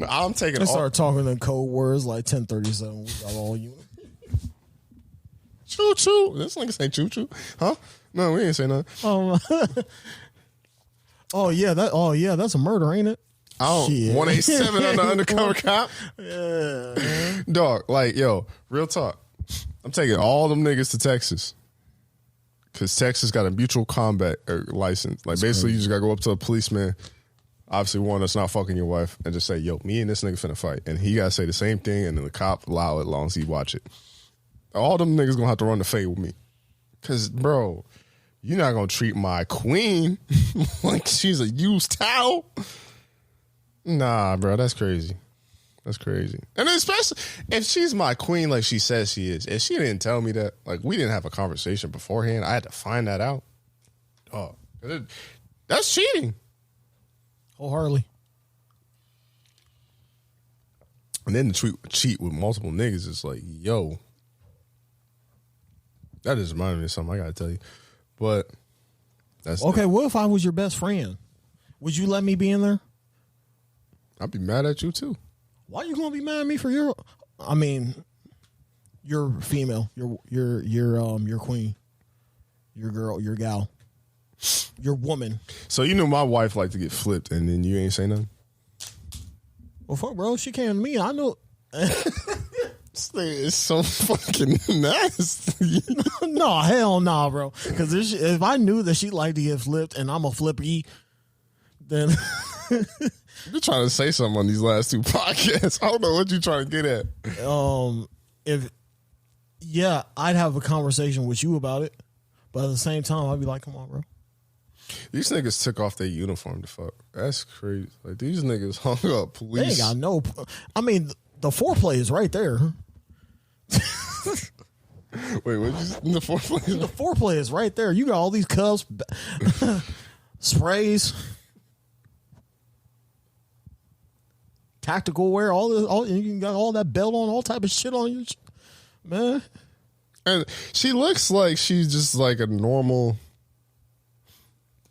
I'm taking. They start talking in code words like 1037. We got all you. Choo choo. This nigga say choo choo, huh? No, we ain't say nothing. Oh yeah, that's a murder, ain't it? Oh, 187 on the undercover cop. Yeah, dog. Like yo, real talk. I'm taking all them niggas to Texas because Texas got a mutual combat license. Like that's basically, crazy. you just gotta go up to a policeman. Obviously, one that's not fucking your wife, and just say, "Yo, me and this nigga finna fight," and he gotta say the same thing, and then the cop allow it as long as he watch it. All them niggas gonna have to run the fade with me, cause bro, you're not gonna treat my queen like she's a used towel. Nah, bro, that's crazy. That's crazy, and especially if she's my queen like she says she is. If she didn't tell me that, like we didn't have a conversation beforehand, I had to find that out. Oh, that's cheating. Wholeheartedly. And then to cheat with multiple niggas is like, yo, that just reminded me of something I gotta tell you. But that's okay. What if I was your best friend? Would you let me be in there? I'd be mad at you too. Why are you gonna be mad at me for your? I mean, you're female. You're queen. Your girl. Your gal. Your woman. So you know my wife like to get flipped, and then you ain't say nothing. Well, fuck, bro. She came to me. I know. This thing is so fucking nasty. No, hell no, bro. Because if I knew that she liked to get flipped, and I'm a flippy, then You're trying to say something on these last two podcasts. I don't know what you're trying to get at. I'd have a conversation with you about it, but at the same time, I'd be like, "Come on, bro." These niggas took off their uniform to fuck. That's crazy. Like, these niggas hung up police. They ain't got no. I mean, the foreplay is right there. Wait, what you the foreplay? The foreplay is right there. You got all these cuffs, sprays, tactical wear, you got all that belt on, all type of shit on you, man. And she looks like she's just like a normal,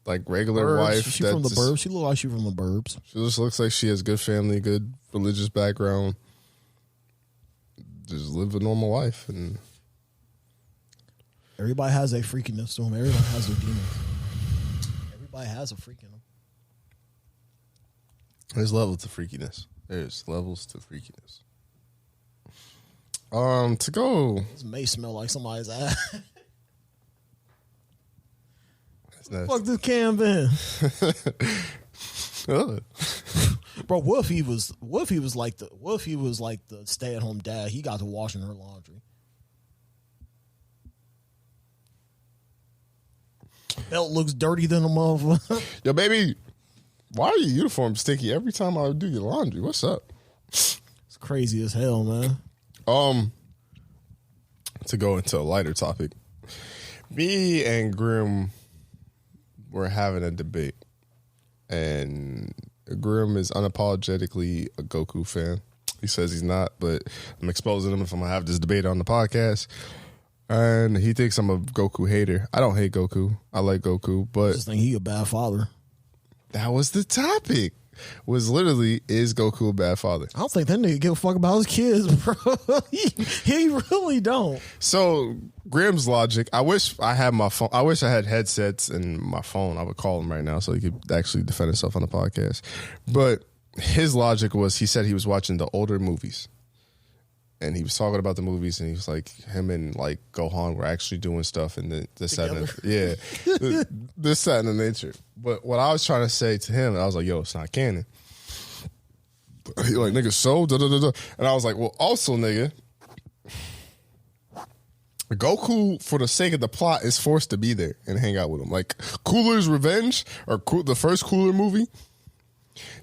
like regular wife. She from the burbs. She look like she from the burbs. She just looks like she has good family, good religious background. Just live a normal life, and everybody has a freakiness to them. Everybody has their demons. Everybody has a freak in them. There's levels to freakiness. There's levels to freakiness. To go. This may smell like somebody's ass. Fuck this can been. Bro, what if he was like the stay-at-home dad? He got to washing her laundry. Belt looks dirty than a motherfucker. Yo, baby, why are your uniforms stinky every time I do your laundry? What's up? It's crazy as hell, man. To go into a lighter topic, me and Grim were having a debate, and Grim is unapologetically a Goku fan. He says he's not, but I'm exposing him if I'm gonna have this debate on the podcast. And he thinks I'm a Goku hater. I don't hate Goku. I like Goku, but I just think he a bad father. That was the topic. Was literally, is Goku a bad father? I don't think that nigga give a fuck about his kids, bro. he really don't. So Grim's logic. I wish I had my phone. I wish I had headsets and my phone. I would call him right now so he could actually defend himself on the podcast. But his logic was, he said he was watching the older movies, and he was talking about the movies, and he was like, him and like Gohan were actually doing stuff, and this that and this that and the nature. But what I was trying to say to him, I was like, yo, it's not canon. He like, nigga, so da da da da. And I was like, well, also, nigga, Goku, for the sake of the plot, is forced to be there and hang out with him. Like Cooler's Revenge, or the first Cooler movie,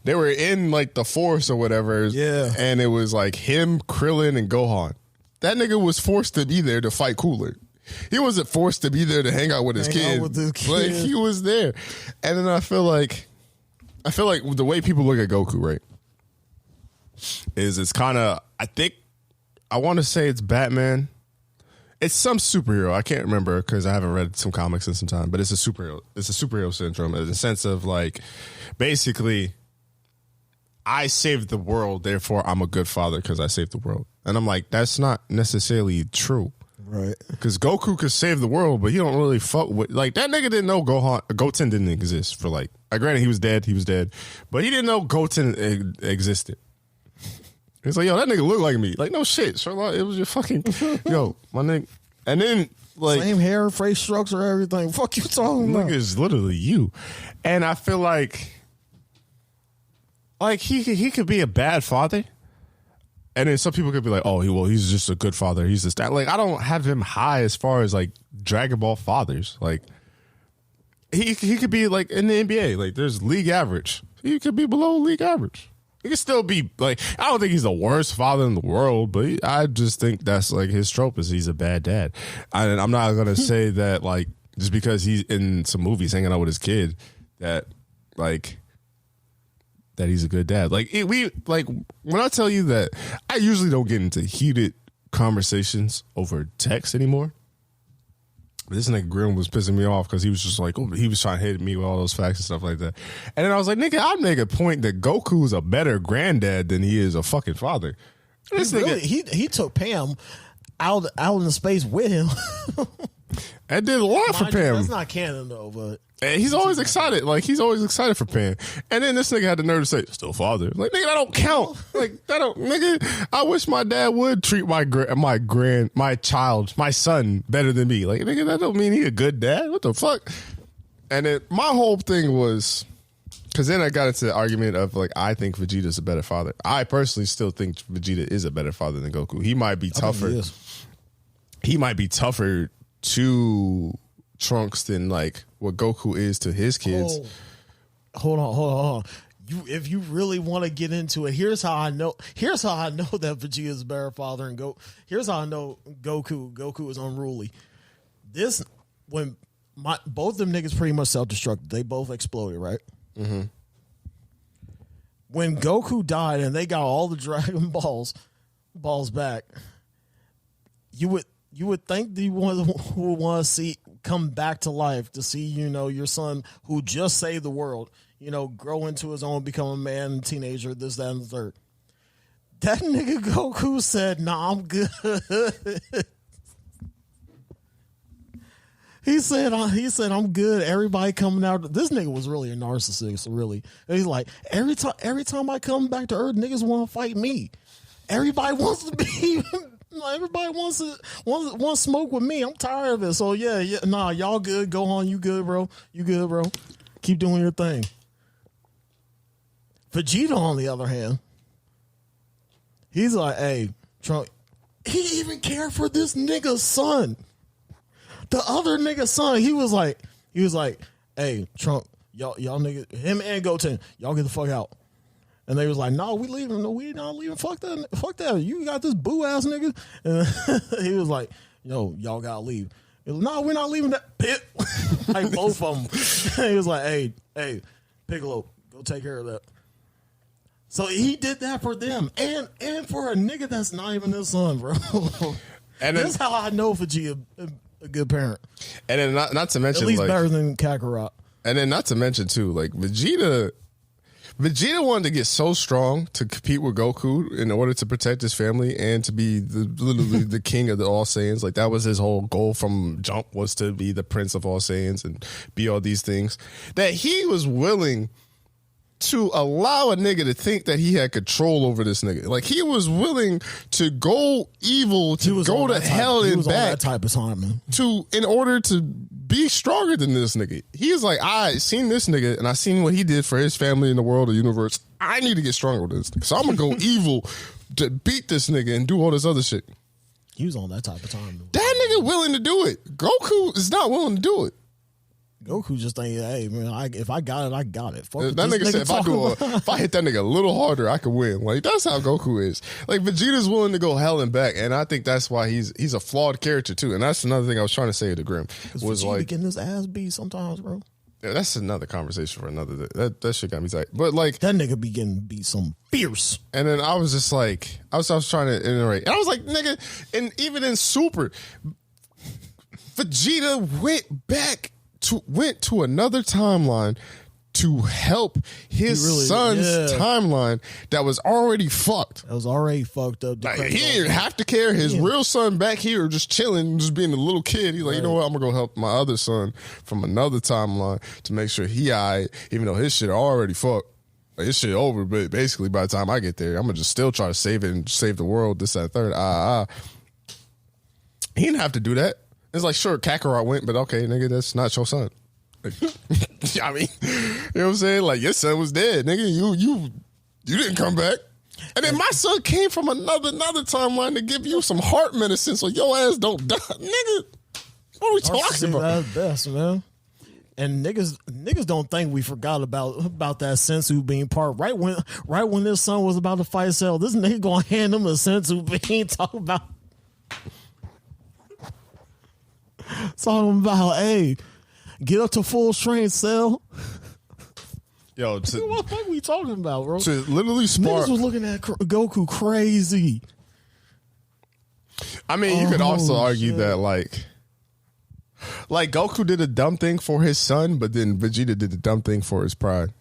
they were in like the forest or whatever. Yeah. And it was like him, Krillin, and Gohan. That nigga was forced to be there to fight Cooler. He wasn't forced to be there to hang out with his kid. Like, he was there. And then I feel like the way people look at Goku, right, is it's kind of, I want to say it's Batman. It's some superhero. I can't remember because I haven't read some comics in some time, but it's a superhero. It's a superhero syndrome in the sense of like, basically, I saved the world, therefore I'm a good father because I saved the world. And I'm like, that's not necessarily true. Right. Because Goku could save the world, but he don't really fuck with, like, that nigga didn't know Goten didn't exist for like, granted he was dead, but he didn't know Goten existed. He's like, yo, that nigga look like me. Like, no shit, Sherlock, it was your fucking, yo, my nigga. And then, like, same hair, face structure, everything. Fuck you talking about? Nigga is literally you. And I feel like he could be a bad father. And then some people could be like, oh, he's just a good father. He's just that. Like, I don't have him high as far as like Dragon Ball fathers. Like, he could be like in the NBA. Like, there's league average. He could be below league average. He could still be like, I don't think he's the worst father in the world, but I just think that's like his trope is he's a bad dad. And I'm not gonna say that like just because he's in some movies hanging out with his kid that like that he's a good dad. Like when I tell you that I usually don't get into heated conversations over text anymore. This nigga Grim was pissing me off because he was just like, he was trying to hit me with all those facts and stuff like that. And then I was like, nigga, I'll make a point that Goku's a better granddad than he is a fucking father. This nigga, he took Pam out in the space with him. And did a lot for Pam. That's not canon though, but and he's always excited. Like, he's always excited for Pam. And then this nigga had the nerve to say, still father. Like, nigga, that don't count. Like, that don't, nigga, I wish my dad would treat my son better than me. Like, nigga, that don't mean he a good dad. What the fuck? And then my whole thing was, Because then I got into the argument of like, I think Vegeta's a better father. I personally still think Vegeta is a better father than Goku. He might be tougher. He might be tougher to Trunks than like what Goku is to his kids. Oh, hold on. If you really want to get into it, here's how I know that Vegeta is a better father and here's how I know Goku is unruly. When both them niggas pretty much self-destructed. They both exploded, right? Mm-hmm. When Goku died and they got all the Dragon balls back, you would think that you would want to see come back to life to see, your son who just saved the world, grow into his own, become a man, teenager, this, that, and the third. That nigga Goku said, "Nah, I'm good." He said, "I'm good." Everybody coming out. This nigga was really a narcissist, really. And he's like, every time I come back to Earth, niggas want to fight me. Everybody wants to be. Everybody wants to smoke with me. I'm tired of it. So yeah. Nah, y'all good. Go on. You good, bro? You good, bro? Keep doing your thing. Vegeta, on the other hand, he's like, "Hey, Trump." He even cared for this nigga's son. The other nigga's son, he was like, "Hey, Trump, y'all niggas, him and Goten, y'all get the fuck out." And they was like, "No, we leaving. No, we not leaving. Fuck that. You got this boo ass nigga." And he was like, "Yo, y'all gotta leave." "No, we're not leaving that pit." Like both of them. He was like, "Hey, Piccolo, go take care of that." So he did that for them, and for a nigga that's not even his son, bro. And that's how I know Vegeta a good parent. And then not to mention, at least like, better than Kakarot. And then not to mention too, like Vegeta wanted to get so strong to compete with Goku in order to protect his family and to be literally the king of the All Saiyans. Like that was his whole goal from jump, was to be the prince of All Saiyans and be all these things. That he was willing to allow a nigga to think that he had control over this nigga. Like he was willing to go evil, to go to hell and back. That type of time, man. In order to be stronger than this nigga. He's like, I seen this nigga and I seen what he did for his family in the world, the universe. I need to get stronger with this nigga. So I'm gonna go evil to beat this nigga and do all this other shit. He was on that type of time. That nigga willing to do it. Goku is not willing to do it. Goku just think, "Hey man, if I got it, I got it." Fuck that nigga said, if I hit that nigga a little harder, I could win. Like that's how Goku is. Like Vegeta's willing to go hell and back, and I think that's why he's a flawed character too. And that's another thing I was trying to say to Grim was Vegeta like getting his ass beat sometimes, bro. Yeah, that's another conversation for another day. That shit got me tight. But like that nigga be getting beat some fierce. And then I was just like, I was trying to iterate, and I was like, nigga, and even in Super, Vegeta went to another timeline to help his son's timeline that was already fucked. That was already fucked up. Like, he didn't have to care. His real son back here just chilling, just being a little kid. He's like, you know what? I'm going to go help my other son from another timeline to make sure he aight, even though his shit already fucked. Like, his shit over, but basically by the time I get there, I'm going to just still try to save it and save the world, this, that, third. He didn't have to do that. It's like, sure, Kakarot went, but okay, nigga, that's not your son. Like, I mean, you know what I'm saying? Like, your son was dead, nigga. You didn't come back. And then my son came from another timeline to give you some heart medicine so your ass don't die. Nigga, what are we talking about? That's best, man. And niggas don't think we forgot about that sensu bean part. Right when this son was about to fight Cell, this nigga gonna hand him a sensu bean talking about hey, get up to full strength, Cell. Yo, what the fuck we talking about, bro? To literally spark. Niggas was looking at Goku crazy. I mean, you could also argue that like Goku did a dumb thing for his son, but then Vegeta did the dumb thing for his pride.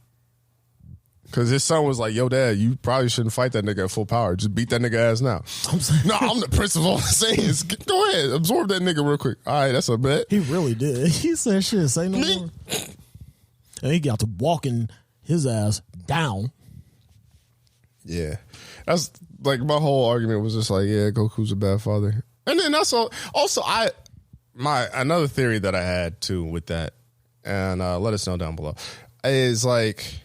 Because his son was like, yo, dad, you probably shouldn't fight that nigga at full power. Just beat that nigga ass now. No, I'm the prince of all the Saiyans. Go ahead. Absorb that nigga real quick. All right, that's a bet. He really did. He said, shit, say no more. And he got to walking his ass down. Yeah. That's like my whole argument was just like, yeah, Goku's a bad father. And then also another theory that I had too with that, and let us know down below, is like,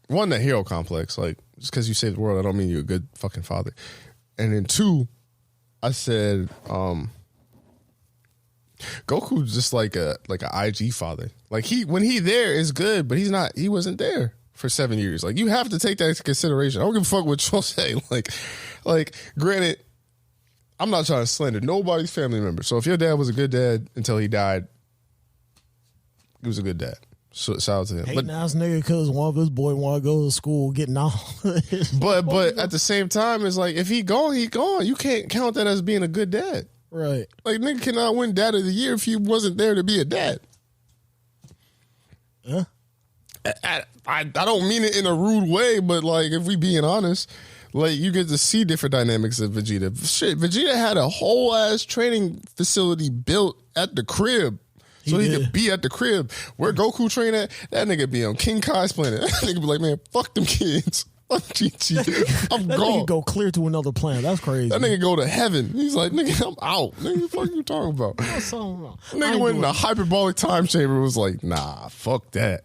one, the hero complex. Like, just because you saved the world, I don't mean you're a good fucking father. And then two, I said, Goku's just like a IG father. Like when he there is good, but he wasn't there for 7 years. Like you have to take that into consideration. I don't give a fuck what you'll say. Like granted, I'm not trying to slander nobody's family member. So if your dad was a good dad until he died, he was a good dad. So shout out to him. Hating ass nigga because one of his boy want to go to school getting out. but at the same time, it's like if he gone, he gone. You can't count that as being a good dad. Right. Like nigga cannot win dad of the year if he wasn't there to be a dad. Yeah. I don't mean it in a rude way, but like if we being honest, like you get to see different dynamics of Vegeta. Shit, Vegeta had a whole ass training facility built at the crib. So he could be at the crib. Where Goku train at, that nigga be on King Kai's planet. That nigga be like, man, fuck them kids. Fuck Chi-Chi. I'm that gone. Nigga go clear to another planet. That's crazy. That nigga go to heaven. He's like, nigga, I'm out. Nigga, what the fuck you talking about? Nigga went in the hyperbolic time chamber and was like, nah, fuck that.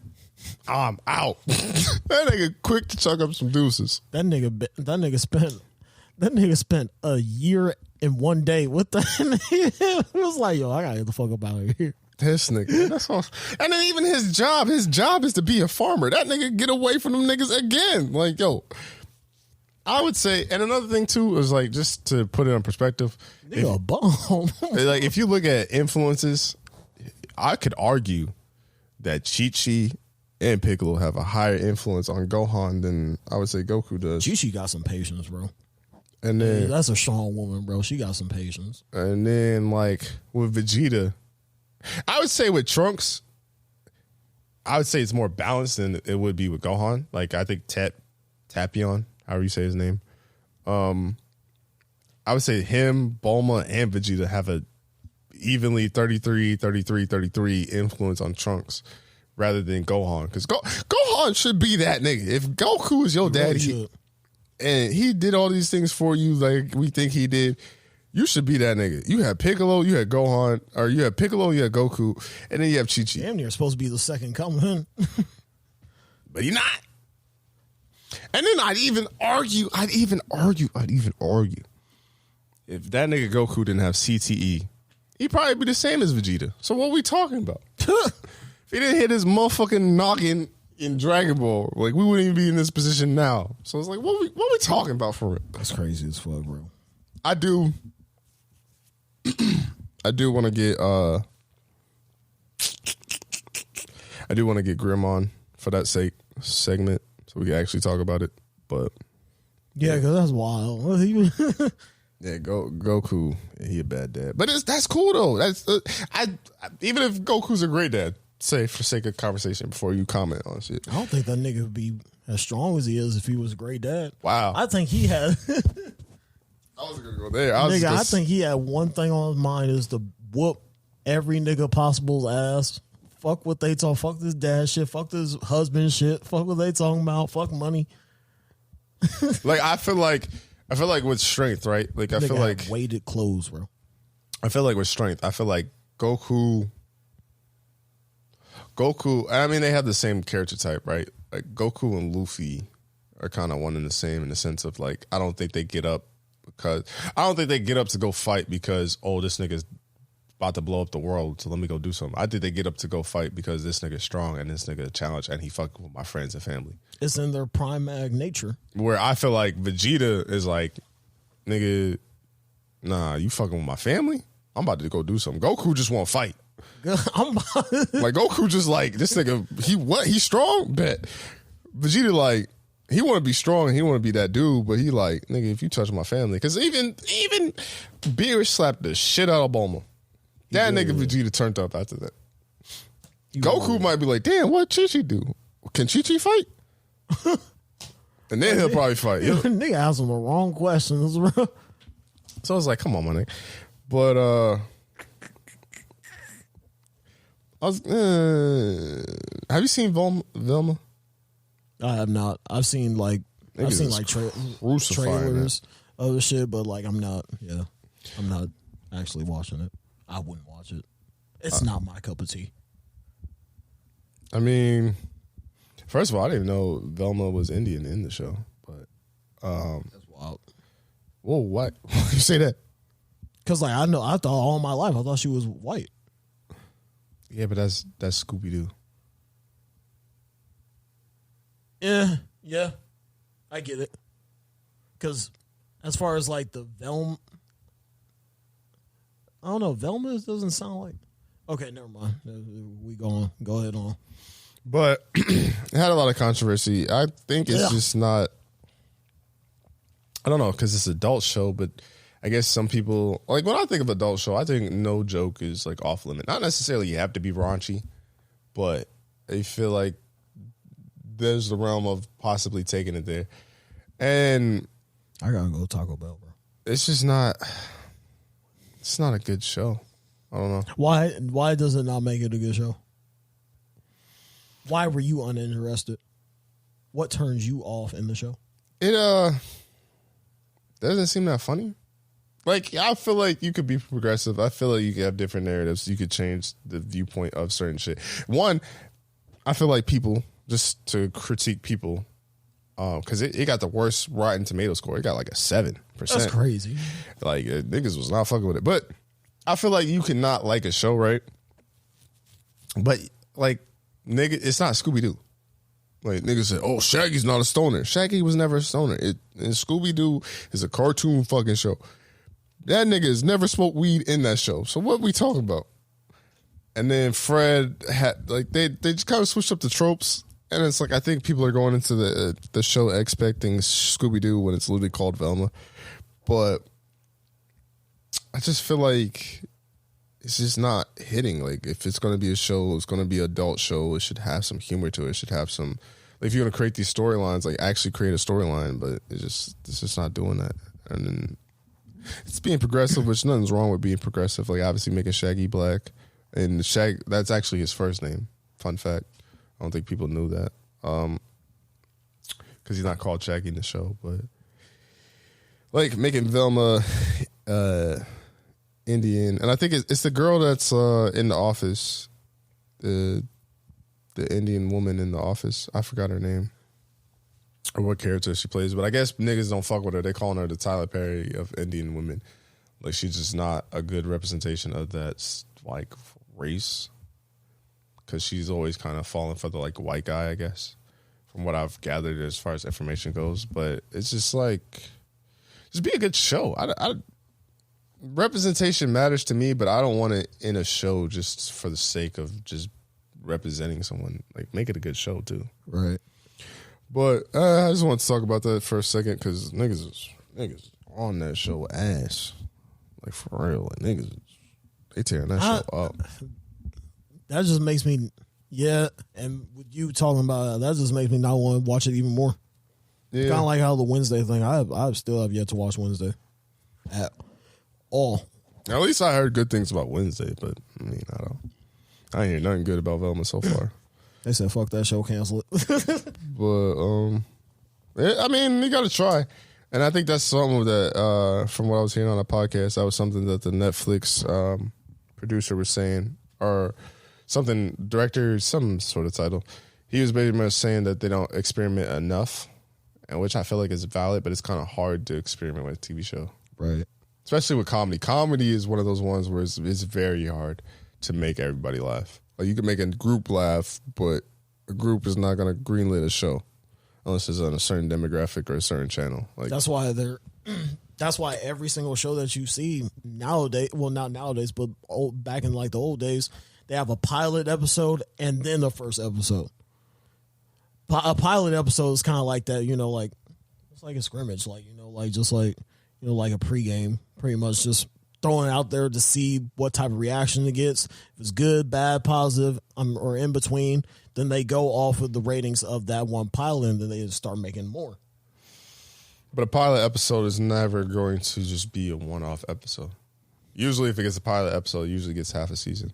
I'm out. That nigga quick to chuck up some deuces. That nigga spent a year in one day with the It was like, yo, I gotta get the fuck up out of here. This nigga, that's all. And then even his job is to be a farmer. That nigga get away from them niggas again. Like, yo, I would say, and another thing too is like, just to put it in perspective, Nigga, a bum. like if you look at influences, I could argue that Chi-Chi and Piccolo have a higher influence on Gohan than I would say Goku does. Chi-Chi got some patience, bro. And then that's a strong woman, bro. She got some patience. And then like with Vegeta, I would say with Trunks, I would say it's more balanced than it would be with Gohan. Like I think Tapion, however you say his name, I would say him, Bulma, and Vegeta have a evenly 33 influence on Trunks rather than Gohan. Because Gohan should be that nigga. If Goku is your daddy and he did all these things for you like we think he did, you should be that nigga. You had Piccolo, you had Gohan, or you had Piccolo, you had Goku, and then you have Chi-Chi. Damn near supposed to be the second coming. But you're not. And then I'd even argue, if that nigga Goku didn't have CTE, he'd probably be the same as Vegeta. So what are we talking about? If he didn't hit his motherfucking noggin in Dragon Ball, like we wouldn't even be in this position now. So it's like, what we talking about for real? That's crazy as fuck, bro. I do want to get Grim on for that segment so we can actually talk about it. But yeah, because that's wild. yeah, Goku, he a bad dad, but that's cool though. That's even if Goku's a great dad, say for sake of conversation before you comment on shit. I don't think that nigga would be as strong as he is if he was a great dad. Wow, I think he had. I wasn't gonna go there. I think he had one thing on his mind is to whoop every nigga possible's ass. Fuck what they talk. Fuck this dad shit. Fuck this husband shit. Fuck what they talking about. Fuck money. Like I feel like with strength, right? Like I feel like weighted clothes, bro. I feel like with strength, I feel like Goku. I mean, they have the same character type, right? Like Goku and Luffy are kind of one and the same in the sense of like I don't think they get up to go fight because this nigga's about to blow up the world, so let me go do something. I think they get up to go fight because this nigga's strong and this nigga challenge and he fucking with my friends and family. It's in their primatic nature. Where I feel like Vegeta is like, nigga, nah, you fucking with my family? I'm about to go do something. Goku just want to fight. Like Goku just like, this nigga, he strong? Bet. Vegeta like, he want to be strong and he want to be that dude, but he like, nigga, if you touch my family. Because even Beerus slapped the shit out of Bulma. That nigga Vegeta turned up after that. Goku might be like, damn, what Chi-Chi do? Can Chi-Chi fight? And then he'll probably fight. Nigga asking the wrong questions, bro. So I was like, come on, my nigga. But have you seen Velma? I have not. I've seen trailers of the shit, but like I'm not actually watching it. I wouldn't watch it. It's not my cup of tea. I mean, First of all, I didn't even know Velma was Indian in the show. But That's wild. whoa, what? You say that? Because like I thought all my life I thought she was white. Yeah, but that's Scooby Doo. Yeah, I get it. Because as far as like the Velma, I don't know. Velma doesn't sound like. Okay, never mind. We go ahead on. But it had a lot of controversy. I think it's just not. I don't know because it's an adult show, but I guess some people like when I think of adult show, I think no joke is like off limit. Not necessarily you have to be raunchy, but I feel like there's the realm of possibly taking it there, and I gotta go Taco Bell, bro. it's just not. It's not a good show. I don't know Why does it not make it a good show? Why were you uninterested? What turns you off in the show? It doesn't seem that funny. Like I feel like you could be progressive. I feel like you could have different narratives. You could change the viewpoint of certain shit. One, I feel like people just to critique people. Because it got the worst Rotten Tomato score. It got like a 7%. That's crazy. Like niggas was not fucking with it. But I feel like you cannot like a show, right? But like nigga, it's not Scooby Doo. Like niggas said, oh, Shaggy's not a stoner. Shaggy was never a stoner. And Scooby Doo is a cartoon fucking show. That nigga has never smoked weed in that show. So what we talking about? And then Fred had like they just kind of switched up the tropes. And it's like I think people are going into the show expecting Scooby Doo when it's literally called Velma, but I just feel like it's just not hitting. Like if it's going to be a show, it's going to be an adult show. It should have some humor to it. It should have some. Like, if you're going to create these storylines, like actually create a storyline. But it's just not doing that. And then it's being progressive, which nothing's wrong with being progressive. Like obviously making Shaggy black, and that's actually his first name. Fun fact. I don't think people knew that because he's not called Shaggy in the show, but like making Velma Indian, and I think it's the girl that's in the office, the Indian woman in the office. I forgot her name or what character she plays, but I guess niggas don't fuck with her. They calling her the Tyler Perry of Indian women. Like she's just not a good representation of that like race. Because she's always kind of falling for the like white guy, I guess, from what I've gathered as far as information goes. But it's just like, just be a good show. Representation matters to me, but I don't want it in a show just for the sake of just representing someone. Like, make it a good show too. Right. But I just want to talk about that for a second because niggas on that show ass, like for real. Like niggas, they tearing that show up. That just makes me, and with you talking about that just makes me not want to watch it even more. Yeah. Kind of like how the Wednesday thing, I still have yet to watch Wednesday at all. At least I heard good things about Wednesday, but I mean, I ain't hear nothing good about Velma so far. They said, fuck that show, cancel it. But, I mean, you got to try. And I think that's something that, from what I was hearing on a podcast, that was something that the Netflix producer was saying, or something, director, some sort of title. He was basically much saying that they don't experiment enough, and which I feel like is valid, but it's kind of hard to experiment with a TV show. Right. Especially with comedy. Comedy is one of those ones where it's very hard to make everybody laugh. Like you can make a group laugh, but a group is not going to greenlit a show unless it's on a certain demographic or a certain channel. Like that's why that's why every single show that you see nowadays, well, not nowadays, but back in like the old days, they have a pilot episode and then the first episode. A pilot episode is kind of like that, like it's like a scrimmage, like like a pregame, pretty much just throwing it out there to see what type of reaction it gets. If it's good, bad, positive, or in between, then they go off of the ratings of that one pilot and then they just start making more. But a pilot episode is never going to just be a one-off episode. Usually if it gets a pilot episode, it usually gets half a season.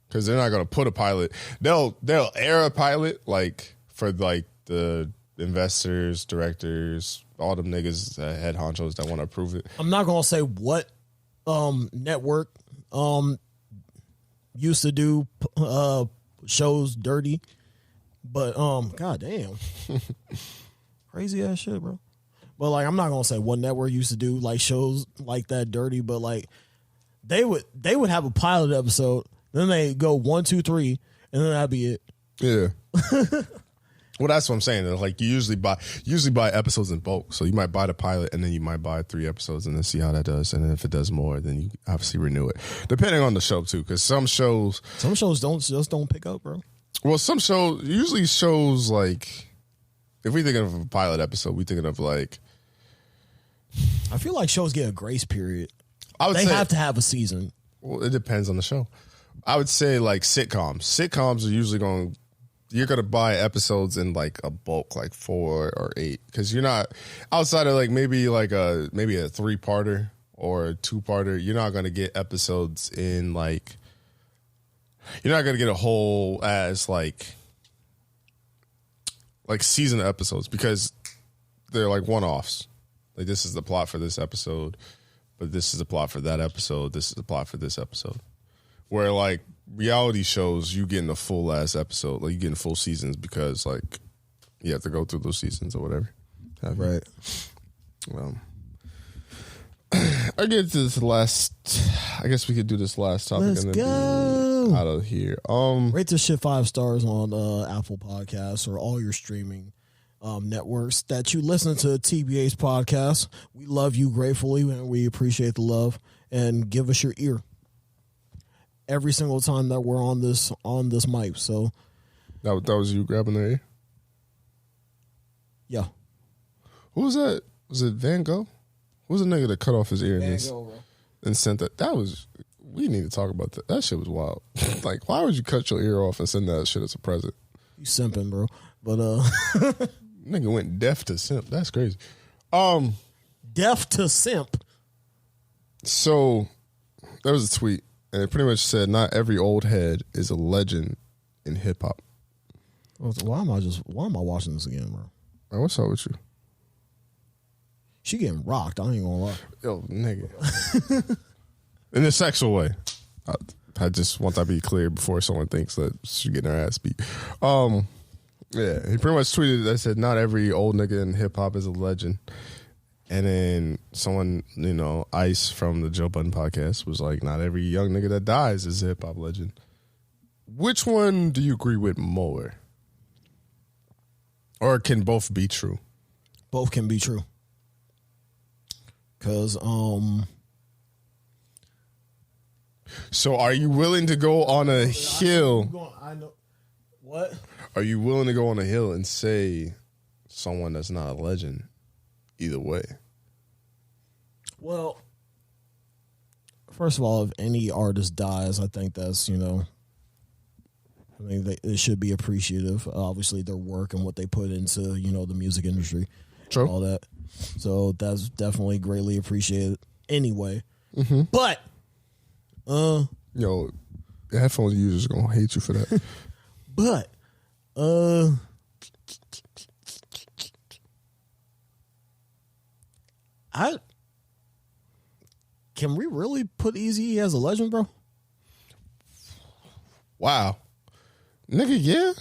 Because they're not going to put a pilot. They'll air a pilot like for like the investors, directors, all them niggas, head honchos that want to approve it. I'm not going to say what network used to do shows dirty But goddamn, crazy ass shit, bro. But like, I'm not gonna say what network used to do like shows like that dirty, but like they would have a pilot episode, then they go 1, 2, 3, and then that'd be it. Yeah. Well, that's what I'm saying. Like you usually buy episodes in bulk, so you might buy the pilot and then you might buy 3 episodes and then see how that does, and then if it does more, then you obviously renew it, depending on the show too. Because some shows don't pick up, bro. Well, usually shows like, if we thinking of a pilot episode, we thinking of like. I feel like shows get a grace period. They have to have a season. Well, it depends on the show. I would say like sitcoms. Sitcoms are usually you're going to buy episodes in like a bulk, like 4 or 8, because you're not outside of like maybe a 3-parter or a 2-parter. You're not going to get episodes in like, you're not going to get a whole as like season of episodes, because they're like one-offs. Like, this is the plot for this episode, but this is the plot for that episode. This is the plot for this episode. Where like reality shows, you getting a full ass episode, like you getting full seasons, because like you have to go through those seasons or whatever. Right. Well, I get to this last. I guess we could do this last topic. Let's and then go be out of here. Rate this shit 5 stars on Apple Podcasts or all your streaming networks that you listen to TBA's podcast. We love you gratefully, and we appreciate the love. And give us your ear every single time that we're on this mic. So that was you grabbing the ear? Yeah. Who was that? Was it Van Gogh? Who was the nigga that cut off his ear and sent that? That was. We need to talk about that. That shit was wild. Like, why would you cut your ear off and send that shit as a present? You simping, bro. But nigga went deaf to simp. That's crazy. Deaf to simp. So there was a tweet, and it pretty much said, "Not every old head is a legend in hip hop." Why am I watching this again, bro? Man, what's up with you? She getting rocked. I ain't gonna lie. Yo, nigga. In a sexual way. I just want that to be clear before someone thinks that she's getting her ass beat. Yeah, he pretty much tweeted that said, "Not every old nigga in hip hop is a legend." And then someone, Ice from the Joe Budden podcast was like, "Not every young nigga that dies is a hip hop legend." Which one do you agree with more? Or can both be true? Both can be true. Cause So are you willing to go on a hill? I know what? Are you willing to go on a hill and say someone that's not a legend either way? Well, first of all, if any artist dies, I think that's, I think they should be appreciative. Obviously, their work and what they put into, the music industry. True. All that. So that's definitely greatly appreciated anyway. Mm-hmm. But, yo, the headphones users are going to hate you for that. But, can we really put Eazy as a legend, bro? Wow. Nigga, yeah.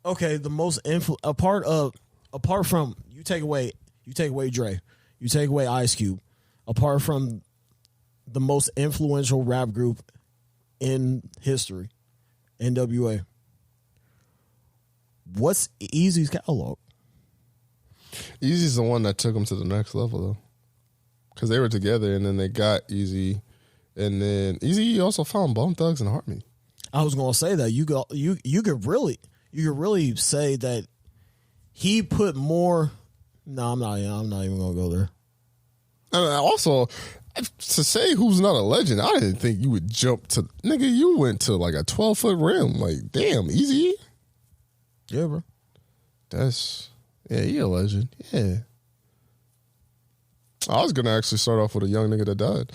Okay, the most apart from you take away Dre, you take away Ice Cube, apart from the most influential rap group in history, NWA. What's Eazy's catalog? Eazy's the one that took him to the next level, though, because they were together, and then they got Eazy, and then Eazy also found Bone Thugs and Harmony. I was gonna say that you could really say that he put more. No, I'm not even gonna go there. And also, to say who's not a legend, I didn't think you would jump to, nigga. You went to like a 12-foot rim. Like, damn, Eazy. Yeah, bro. He a legend. Yeah. I was gonna actually start off with a young nigga that died.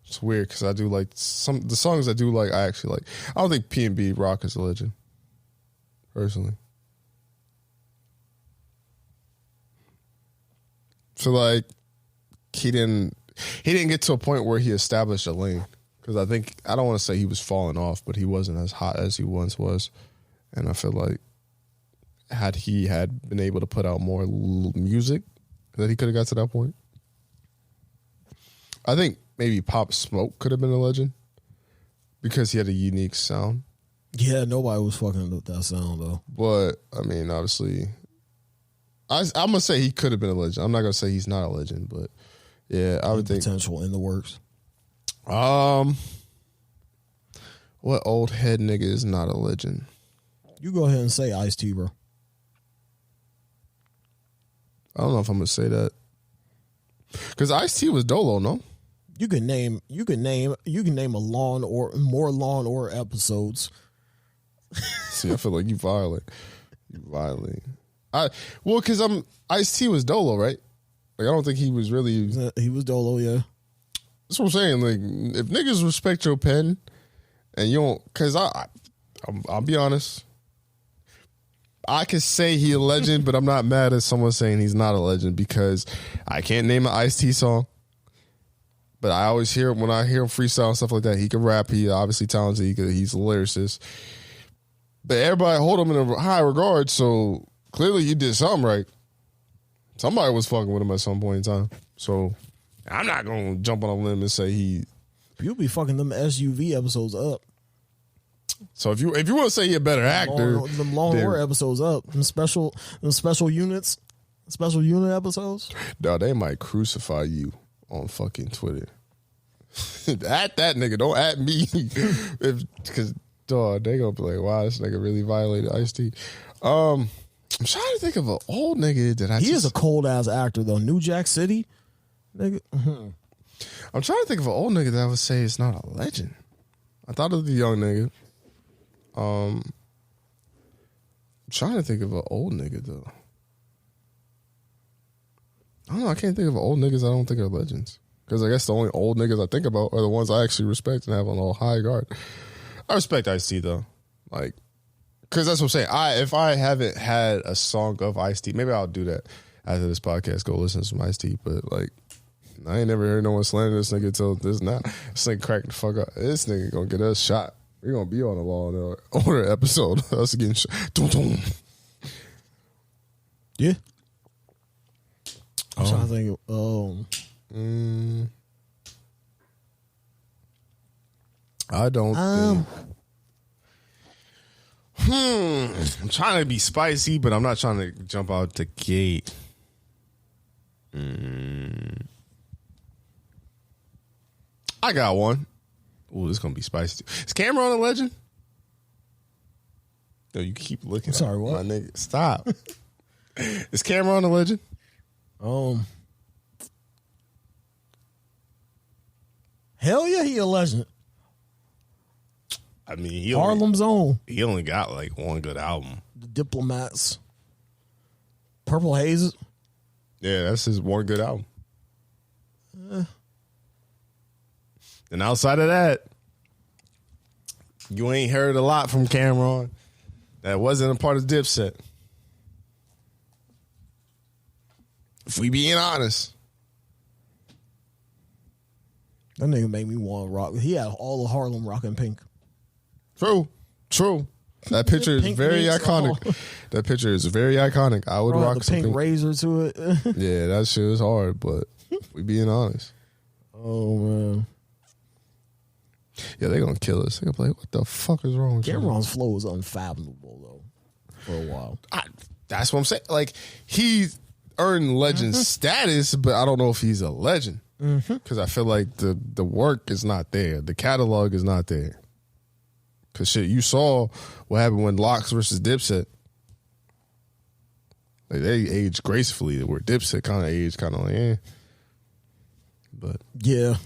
It's weird because I do like the songs I do like. I actually like. I don't think P&B Rock is a legend, personally. So like, he didn't get to a point where he established a lane, Because I don't want to say he was falling off, but he wasn't as hot as he once was. And I feel like had he been able to put out more music, that he could have got to that point. I think maybe Pop Smoke could have been a legend because he had a unique sound. Yeah, nobody was fucking with that sound though. But I mean, obviously, I'm gonna say he could have been a legend. I'm not gonna say he's not a legend, but yeah, I would think potential in the works. What old head nigga is not a legend? You go ahead and say Ice-T, bro. I don't know if I'm gonna say that because Ice-T was Dolo, no? You can name a Law or more Law and Order episodes. See, I feel like you violate. Because Ice-T was Dolo, right? Like I don't think he was really. He was Dolo, yeah. That's what I'm saying. Like if niggas respect your pen, and you don't, because I'll be honest. I could say he a legend, but I'm not mad at someone saying he's not a legend because I can't name an Ice-T song. But I always hear when I hear him freestyle and stuff like that, he can rap. He obviously talented. He's a lyricist. But everybody hold him in a high regard, so clearly he did something right. Somebody was fucking with him at some point in time. So I'm not going to jump on a limb and say he... You'll be fucking them SUV episodes up. So if you want to say you're a better actor... Them Law and Order episodes up. Them special units. Special unit episodes. No, they might crucify you on fucking Twitter. At that nigga, don't at me. Because... Dog, they gonna be like, wow, this nigga really violated Ice-T. I'm trying to think of an old nigga that He is a cold ass actor though. New Jack City, nigga. I'm trying to think of an old nigga that I would say is not a legend. I thought of the young nigga. I'm trying to think of an old nigga though. I don't know. I can't think of old niggas I don't think are legends. Because I guess the only old niggas I think about are the ones I actually respect and have on a high guard. I respect Ice-T though, like, because that's what I'm saying. If I haven't had a song of Ice-T, maybe I'll do that after this podcast. Go listen to some Ice-T, but like, I ain't never heard no one slander this nigga until this now. This nigga cracked the fuck up. This nigga gonna get us shot. We're gonna be on a Law and Order episode. Us getting shot. Yeah. I'm trying to think of. I don't think. I'm trying to be spicy, but I'm not trying to jump out the gate. I got one. Ooh, this is gonna be spicy too. Is Cameron a legend? No, you keep looking. Sorry, what? My nigga, stop. Is Cameron a legend? Hell yeah, he a legend. I mean, Harlem's own. He only got like one good album. The Diplomats. Purple Haze. Yeah, that's his one good album. And outside of that, you ain't heard a lot from Cameron that wasn't a part of Dipset. If we being honest. That nigga made me want to rock. He had all of Harlem rocking pink. True. That picture is very iconic. That picture is very iconic. I would rock the some pink razor to it. Yeah, that shit is hard, but we being honest. Oh man. Yeah, they gonna kill us. They gonna be like, what the fuck is wrong with you? Cameron's flow is unfathomable though. For a while. That's what I'm saying. Like, he earned legend status, but I don't know if he's a legend. Because I feel like the work is not there. The catalog is not there. Because shit, you saw what happened when Locks versus Dipset. Like, they aged gracefully, where Dipset kind of aged kind of like, eh. But yeah.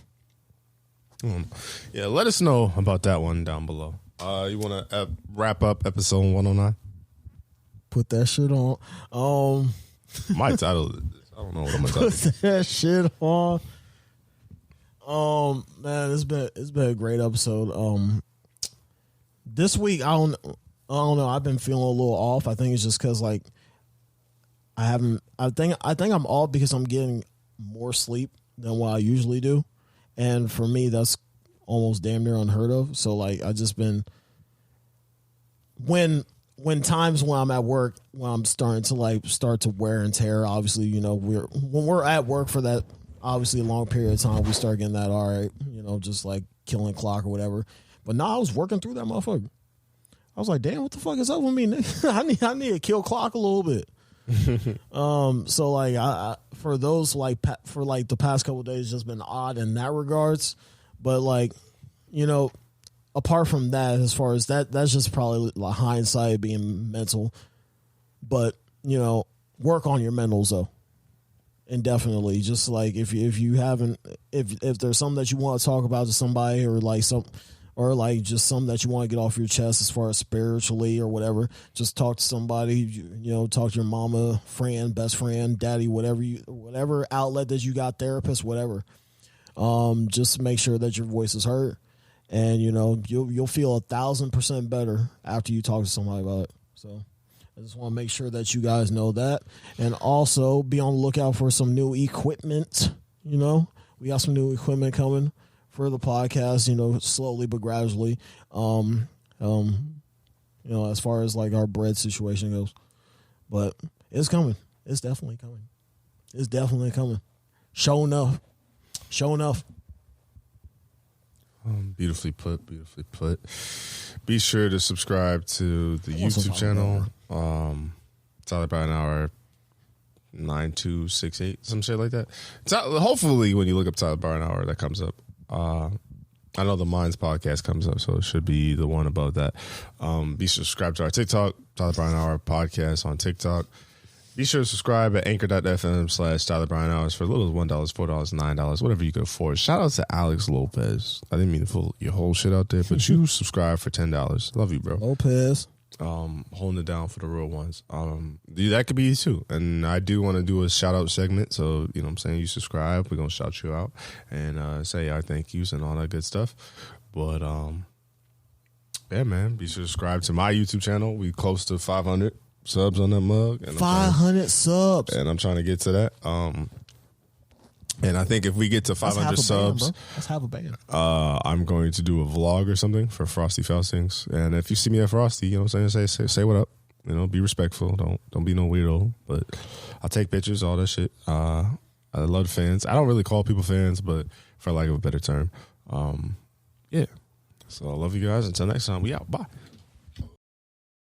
Yeah, let us know about that one down below. You want to wrap up episode 109? Put that shit on. My title, I don't know what I'm going to title. Put that shit on. Man, it's been a great episode. This week I don't know. I've been feeling a little off. I think it's just because like I think I'm off because I'm getting more sleep than what I usually do, and for me that's almost damn near unheard of. So like I just been when times when I'm at work, when I'm starting to start to wear and tear, obviously, you know, when we're at work for that obviously a long period of time, we start getting that, all right, you know, just like killing clock or whatever. But now I was working through that motherfucker. I was like, damn, what the fuck is up with me, nigga? I need to kill clock a little bit. So like I for those for the past couple of days just been odd in that regards, but like, you know, apart from that, as far as that's just probably like hindsight being mental, but you know, work on your mentals though. And definitely just like if you haven't, if there's something that you want to talk about to somebody or just something that you want to get off your chest as far as spiritually or whatever, just talk to somebody, you know, talk to your mama, friend, best friend, daddy, whatever outlet that you got, therapist, whatever. Just make sure that your voice is heard, and you know, you'll feel 1,000% better after you talk to somebody about it. So I just want to make sure that you guys know that, and also be on the lookout for some new equipment. You know, we got some new equipment coming for the podcast, you know, slowly but gradually. You know, as far as like our bread situation goes, but it's coming. It's definitely coming. It's definitely coming. Show enough. Beautifully put. Beautifully put. Be sure to subscribe to the YouTube channel. TylerBrianHour 9268, some shit like that. Hopefully, when you look up TylerBrianHour, that comes up. I know the Minds podcast comes up, so it should be the one above that. Be sure to subscribe to our TikTok, TylerBrianHour podcast on TikTok. Be sure to subscribe at anchor.fm/TylerBrianHour for as little as $1, $4, $9, whatever you can afford. Shout out to Alex Lopez. I didn't mean to pull your whole shit out there, but you subscribe for $10. Love you, bro. Lopez. Holding it down for the real ones. That could be you too. And I do want to do a shout out segment. So, you know what I'm saying? You subscribe, we're going to shout you out and say our thank yous and all that good stuff. But, yeah, man, be sure to subscribe to my YouTube channel. We close to 500 subs on that mug. And 500 subs. And I'm trying to get to that. And I think if we get to 500 subs, let's have a band. I'm going to do a vlog or something for Frosty Faustings. And if you see me at Frosty, you know what I'm saying, say what up. You know, be respectful. Don't be no weirdo. But I'll take pictures, all that shit. I love fans. I don't really call people fans, but for lack of a better term, yeah. So I love you guys. Until next time, we out. Bye.